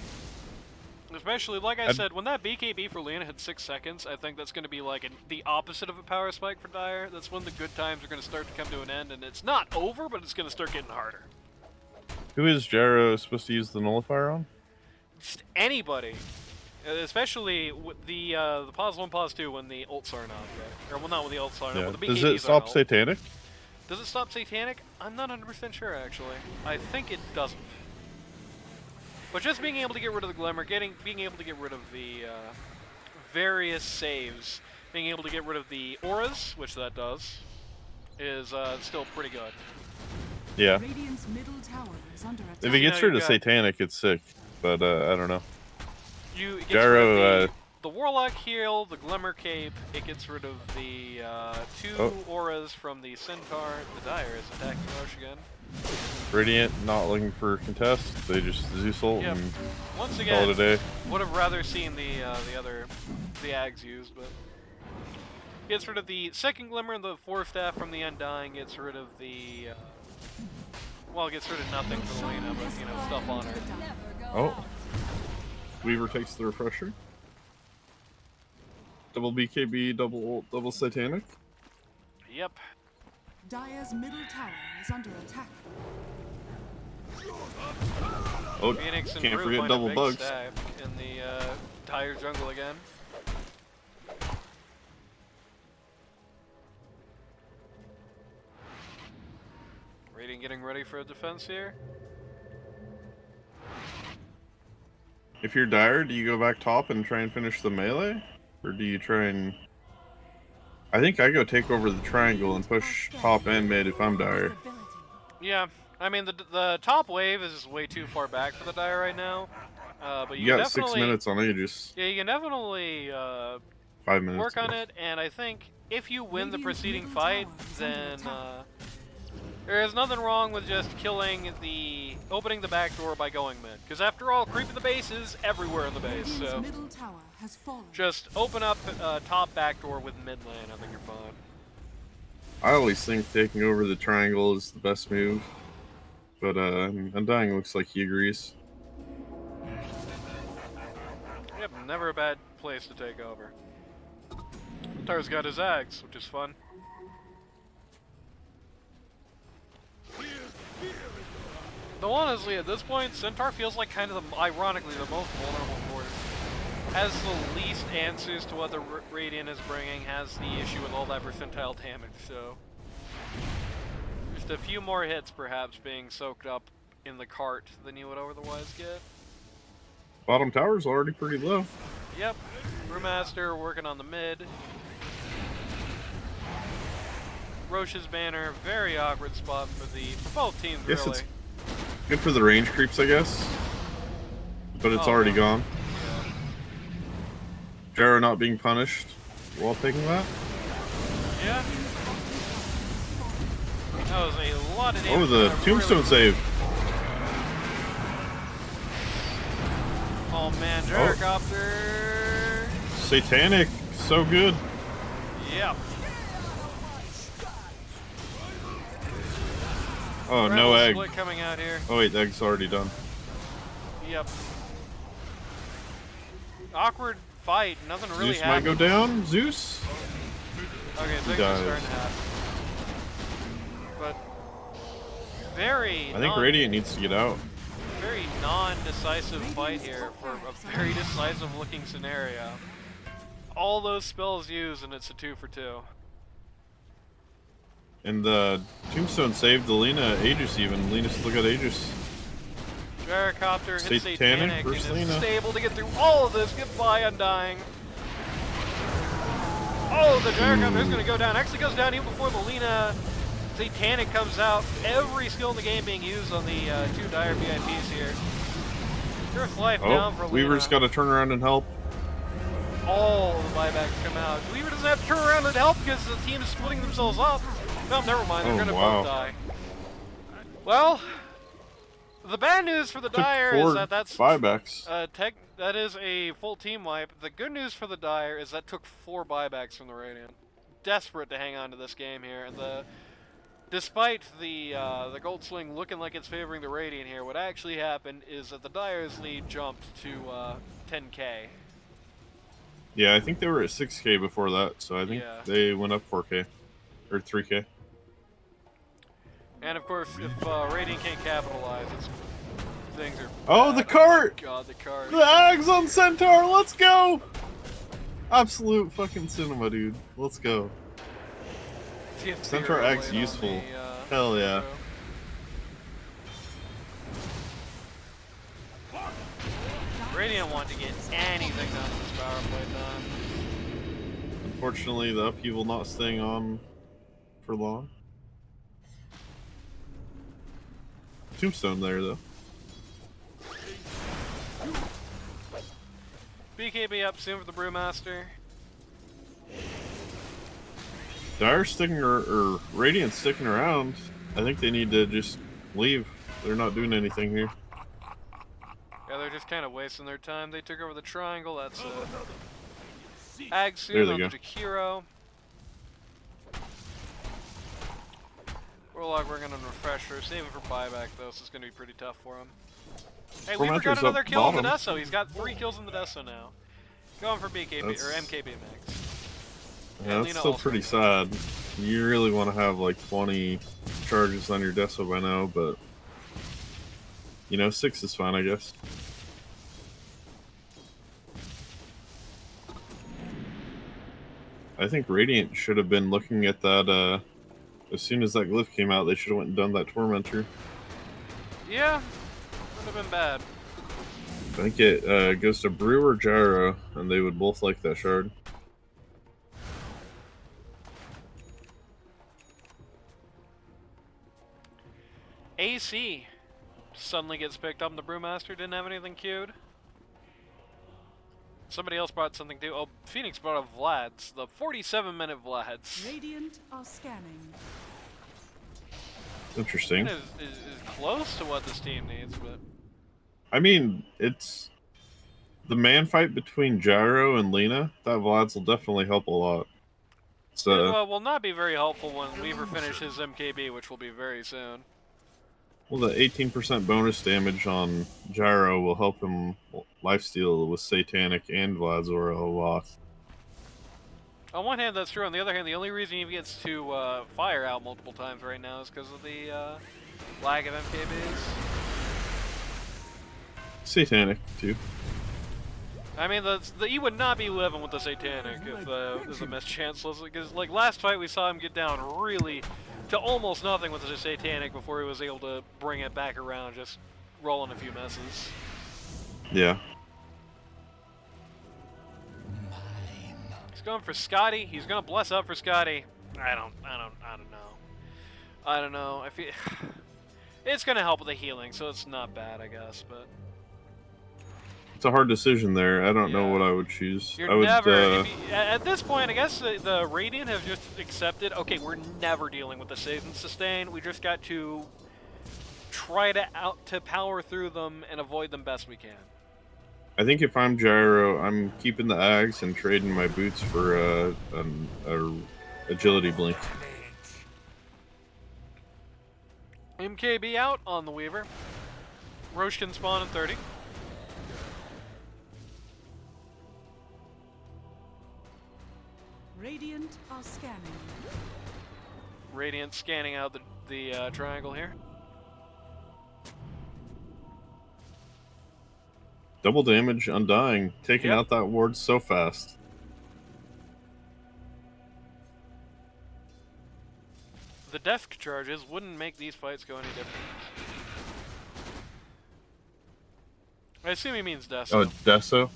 Especially, like I said, when that BKB for Lena hit 6 seconds, I think that's going to be like the opposite of a power spike for Dire. That's when the good times are going to start to come to an end, and it's not over, but it's going to start getting harder. Who is Gyro supposed to use the nullifier on? Just anybody. Especially with the pause 1, pause 2 when the ults aren't out yet. Or, well, not when the ults aren't out, when the BKBs Does it stop aren't out. Satanic? Does it stop Satanic? I'm not 100% sure, actually. I think it doesn't. But just being able to get rid of the Glimmer, being able to get rid of the various saves, being able to get rid of the auras, which that does, is still pretty good. Yeah. Radiant's middle tower is under attack. If it gets You rid of got- Satanic, it's sick. But I don't know. It gets Gyro, rid of the Warlock heal, the Glimmer Cape, it gets rid of the two auras from the Centaur. The Dire is attacking Roche again. Radiant not looking for contest. They just Zeus ult Yep. and Once call again, it a day. would have rather seen the Ags used, but gets rid of the second Glimmer, the 4 staff from the Undying, gets rid of the well, gets rid of nothing for the Lena, but you know, stuff on her. Oh. Weaver takes the refresher. Double BKB, double ult, double Satanic. Yep. Dire's middle tower is under attack. Oh, Phoenix and can't Brew forget find double a big bugs. stack in the Dire jungle again. Radiant getting ready for a defense here. If you're Dire, do you go back top and try and finish the melee? Or do you try and... I think I go take over the triangle and push top and mid if I'm Dire. Yeah, I mean the top wave is way too far back for the Dire right now. But You can got definitely, 6 minutes on Aegis. Yeah, you can definitely 5 minutes. work on it, and I think if you win the preceding fight, then there is nothing wrong with just opening the back door by going mid. Because after all, creeping the base is everywhere in the base, so Middle tower has fallen. just open up top back door with mid lane, I think you're fine. I always think taking over the triangle is the best move. But Undying looks like he agrees. Yep, never a bad place to take over. Tar's got his Ags, which is fun. Though honestly, at this point, Centaur feels like kind of ironically, the most vulnerable force. Has the least answers to what the Radiant is bringing, has the issue with all that percentile damage, so... Just a few more hits, perhaps, being soaked up in the cart than you would otherwise get. Bottom tower's already pretty low. Yep, Brewmaster working on the mid. Roche's banner, very awkward spot for both teams, Yes, really. it's good for the range creeps, I guess. But it's already gone. Gyro not being punished while taking that. Yeah. That was a lot of damage. Oh, the tombstone save. Oh man, Gyrocopter. Satanic, so good. Yep. Oh, no egg. Split coming out here. Oh wait, the egg's already done. Yep. Awkward fight. Nothing really Zeus might happened. go down. Zeus. Okay, things are dies. starting to happen. But very. I think Radiant needs to get out. very non-decisive fight here for a very decisive-looking scenario. All those spells used, and it's a 2 for 2. And Tombstone saved the Lena Aegis even. Lena still got Aegis. Gyrocopter hits Satanic Satanic and versus Lena. is able to get through all of this. Goodbye, Undying. Oh, the Gyrocopter is going to go down. Actually goes down even before the Lena Satanic comes out. Every skill in the game being used on the 2 Dire VIPs here. First life down for Lena. Weaver's got to turn around and help. All the buybacks come out. Weaver doesn't have to turn around and help because the team is splitting themselves up. No, never mind. They're going to both die. Well, the bad news for the Dire is that that's buybacks. that is a full team wipe. The good news for the Dire is that took 4 buybacks from the Radiant. Desperate to hang on to this game here, and despite the Gold Sling looking like it's favoring the Radiant here, what actually happened is that the Dire's lead jumped to 10k. Yeah, I think they were at 6k before that, so I think they went up 4k or 3k. And of course, if Radiant can't capitalize, things are. Oh, the cart! Oh God, the cart! The Ags on Centaur, let's go! Absolute fucking cinema, dude. Let's go. Centaur Ags useful. Hell yeah. Radiant want to get anything done with this power play done. Unfortunately, the upheaval not staying on for long. Tombstone there, though. BKB up soon for the Brewmaster. Dire sticking or Radiant sticking around. I think they need to just leave. They're not doing anything here. Yeah, they're just kind of wasting their time. They took over the triangle. That's Ag soon on the Jakiro. Warlock working on Refresher. Saving for buyback, though, so it's going to be pretty tough for him. Hey, Weaver got another kill in the Deso. He's got 3 kills in the Deso now. Going for BKB, or MKB max. Yeah, that's still pretty sad. You really want to have like 20 charges on your Deso by now, but you know, 6 is fine, I guess. I think Radiant should have been looking at that, as soon as that glyph came out, they should have went and done that Tormentor. Yeah, would have been bad. I think it goes to Brew or Gyro, and they would both like that shard. AC suddenly gets picked up. The Brewmaster didn't have anything queued. Somebody else brought something too. Oh, Phoenix brought a Vlad's. The 47-minute Vlad's. Radiant are scanning. Interesting. Is close to what this team needs, but I mean, it's the man fight between Gyro and Lena. That Vlad's will definitely help a lot. Well, will not be very helpful when Weaver finishes MKB, which will be very soon. Well, the 18% bonus damage on Gyro will help him lifesteal with Satanic and Vlad's Aura a lot. On one hand, that's true. On the other hand, the only reason he gets to fire out multiple times right now is because of the lag of MKBs. Satanic, too. I mean, he would not be living with the Satanic if there's a missed chance. Because, like, last fight we saw him get down really to almost nothing with the Satanic before he was able to bring it back around, just rolling a few messes. Yeah. He's going for Scotty. He's gonna bless up for Scotty. I don't know. I feel it's gonna help with the healing, so it's not bad, I guess. But it's a hard decision there. I don't know what I would choose. You're never at this point. I guess the Radiant have just accepted. Okay, we're never dealing with the save and sustain. We just got to try to power through them and avoid them best we can. I think if I'm Gyro, I'm keeping the Ags and trading my boots for a agility blink. MKB out on the Weaver. Roche can spawn in 30. Radiant are scanning. Radiant scanning out the triangle here. Double damage, Undying. Taking Yep. out that ward so fast. The desk charges wouldn't make these fights go any different. I assume he means desk. Oh, Deso?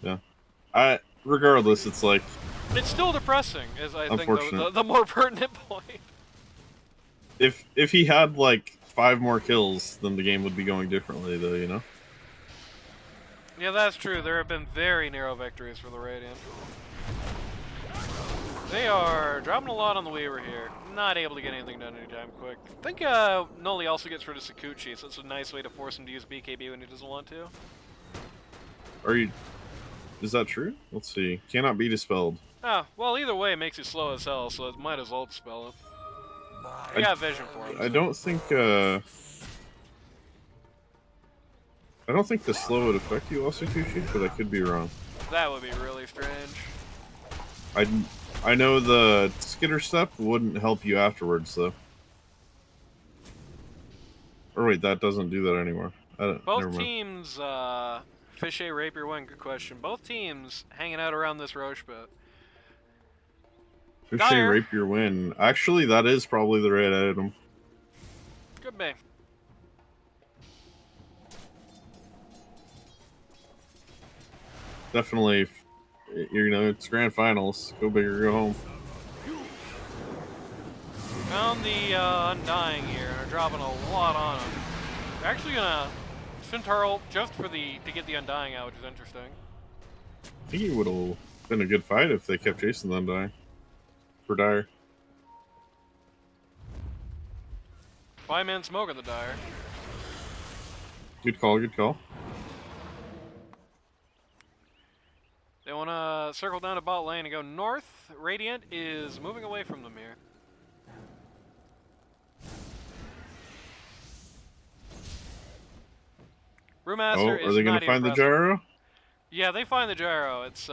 Yeah. Regardless, it's like... It's still depressing, is I think Unfortunate. the more pertinent point. If he had, like, 5 more kills, then the game would be going differently, though, you know? Yeah, that's true. There have been very narrow victories for the Radiant. They are dropping a lot on the Weaver here. Not able to get anything done anytime quick. I think Noli also gets rid of Sakuchi, so it's a nice way to force him to use BKB when he doesn't want to. Is that true? Let's see. Cannot be dispelled. Ah, well, either way, it makes you slow as hell, so it might as well dispel him. I got vision for him. I don't think the slow would affect you, also, Kushi, but I could be wrong. That would be really strange. I know the skitter step wouldn't help you afterwards, though. Or wait, that doesn't do that anymore. Never Both mind. teams, Fichet, Rapier, win. Good question. Both teams hanging out around this Roche bit. Fichet, Dire. Rapier, win. Actually, that is probably the right item. Could be. Definitely, you know, it's grand finals. Go big or go home. Found the Undying here, and are dropping a lot on him. They're actually gonna Centaur ult just for to get the Undying out, which is interesting. I think it would have been a good fight if they kept chasing the Undying. For Dire. 5-man smoke at the Dire. Good call, good call. They want to circle down to bot lane and go north. Radiant is moving away from them here. Brewmaster Oh, is are they not gonna find the impressive. gyro? Yeah, they find the gyro. It's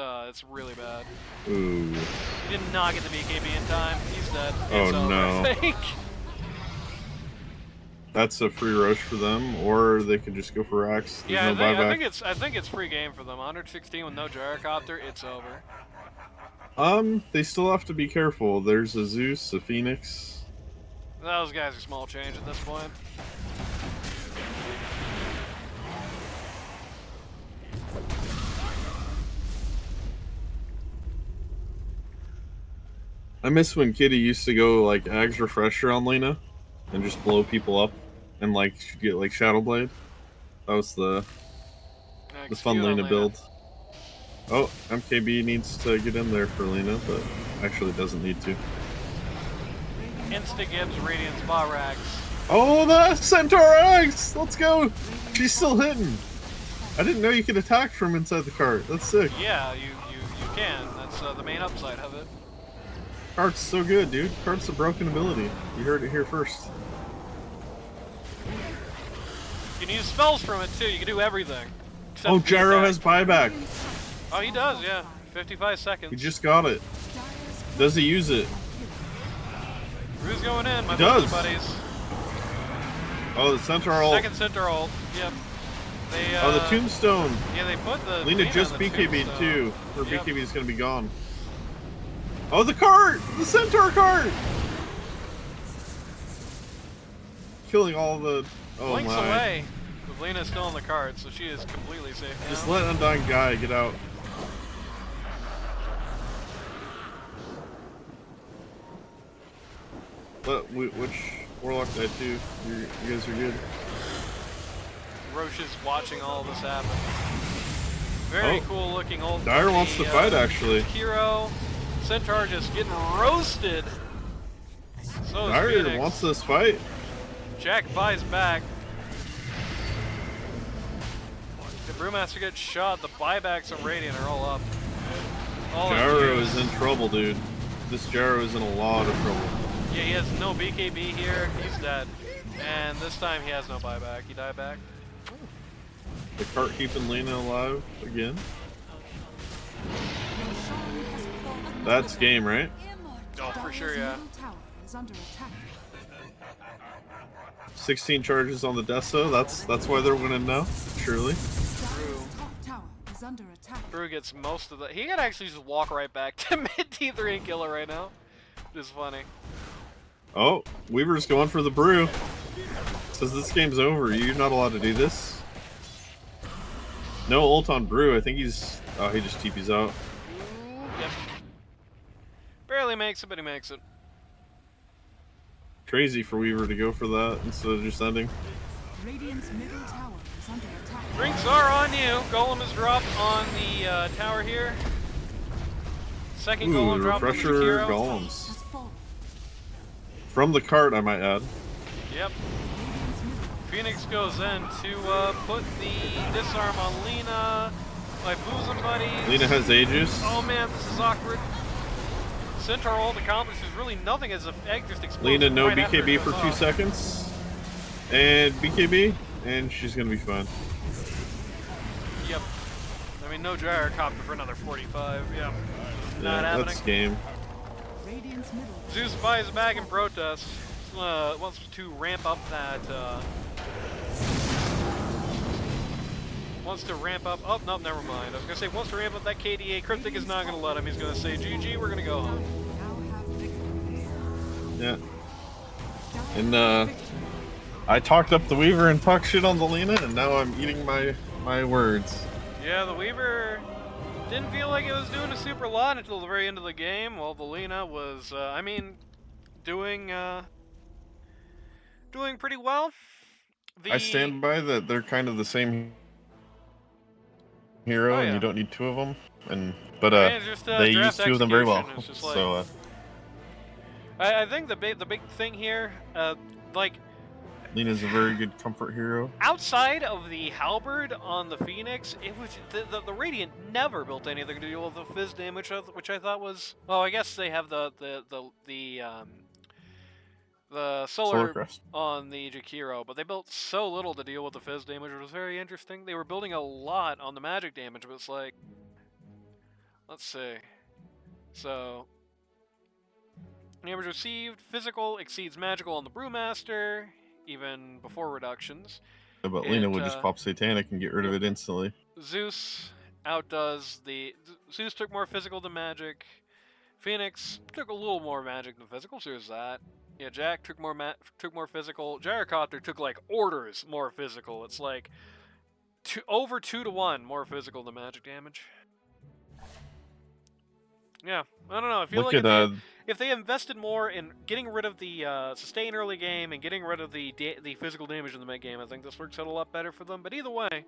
really bad. Ooh. He did not get the BKB in time. He's dead. Oh, It's over, no. I think. That's a free rush for them, or they could just go for racks. There's Yeah, no buyback. I think it's free game for them. 116 with no gyrocopter, it's over. They still have to be careful. There's a Zeus, a Phoenix. Those guys are small change at this point. I miss when Kitty used to go like Ags Refresher on Lena and just blow people up and like she'd get like Shadow Blade. That was the fun Lena build. Oh, MKB needs to get in there for Lena, but actually doesn't need to. Insta Gibbs, Radiant, Spa Rags. Oh, the Centaur Ags! Let's go! She's still hitting. I didn't know you could attack from inside the cart. That's sick. Yeah, you can. That's the main upside of it. Cart's so good, dude. Cart's a broken ability. You heard it here first. You can use spells from it too. You can do everything. except Oh, the Gyro attack. has buyback. Oh, he does, yeah. 55 seconds. He just got it. Does he use it? Who's going in? My does. buddies. Oh, the Centaur ult. Second center ult. Yep. They, Oh, the Tombstone. Yeah, they put the. Lena thing just on the BKB'd tombstone. too. Her Yep. BKB is gonna be gone. Oh, the cart! The Centaur cart! Killing all the. Oh Blinks my. away. With Lena still on the card, so she is completely safe now. Just let Undying Guy get out. But which Warlock died too? You guys are good. Roche is watching all this happen. Very Oh. cool looking ult. Dire wants to fight, actually. Hero. Centaur just getting roasted. So is Dire Phoenix. wants this fight. Jack buys back. The Brewmaster gets shot. The buybacks on Radiant are all up. All Gyro infused. is in trouble, dude. This Gyro is in a lot of trouble. Yeah, he has no BKB here. He's dead. And this time he has no buyback. He died back. The cart keeping Lena alive again. That's game, right? Oh, for sure, yeah. Tower is under attack. 16 charges on the Deso. That's why they're winning now. Surely. True. under attack. Brew gets most of the. He can actually just walk right back to mid T3 and kill it right now. Which is funny. Oh, Weaver's going for the brew. Says this game's over. You're not allowed to do this. No ult on brew. I think he's. Oh, he just TP's out. Yep. Barely makes it, but he makes it. Crazy for Weaver to go for that instead of just ending. Radiant's middle tower is under attack. Drinks are on you. Golem is dropped on the tower here. Second golem dropped on the refresher Jakiro. golems. Has fallen. From the cart, I might add. Yep. Radiant's middle Phoenix goes in to put the disarm on Lina. My bosom buddies. Lina has Aegis. Oh man, this is awkward. Centaur ult accomplishes really nothing as the egg just explodes. Lina no right after it BKB for goes 2 off. seconds. And BKB. And she's gonna be fine. Yep. I mean, no gyrocopter for another 45. Yep. Not Yeah, happening. that's game. Radiant's middle Zeus buys back in protest. Wants to ramp up that. Wants to ramp up. Oh, no, never mind. I was gonna say wants to ramp up that KDA. Cryptic is not gonna let him. He's gonna say, GG, we're gonna go home. now have victory. Yeah. And I talked up the Weaver and talked shit on the Lina, and now I'm eating my words. Yeah, the Weaver didn't feel like it was doing a super lot until the very end of the game. While the Lina was, I mean, doing pretty well. I stand by that they're kind of the same hero, Oh, and yeah. you don't need 2 of them. But I mean, it's just, they use draft 2 of them very well. execution. It's just like, So I think the big thing here, like, Lina's a very good comfort hero. outside of the halberd on the Phoenix, it was the Radiant never built anything to deal with the fizz damage, which I thought was. Well, I guess they have the solar Crest. on the Jakiro, but they built so little to deal with the fizz damage. It was very interesting. They were building a lot on the magic damage, but it's like, let's see. So, damage received, physical exceeds magical on the Brewmaster, even before reductions. Yeah, but Lina And, would just pop Satanic and get rid of it instantly. Zeus outdoes the. Zeus took more physical than magic. Phoenix took a little more magic than physical, so there's that. Yeah, Jack took more physical. Gyrocopter took like orders more physical. It's like over 2 to 1 more physical than magic damage. Yeah, I don't know. I feel Look like at if they invested more in getting rid of the sustain early game and getting rid of the physical damage in the mid game, I think this works out a lot better for them. But either way,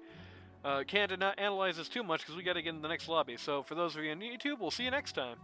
can't analyze this too much because we got to get in the next lobby. So for those of you on YouTube, we'll see you next time.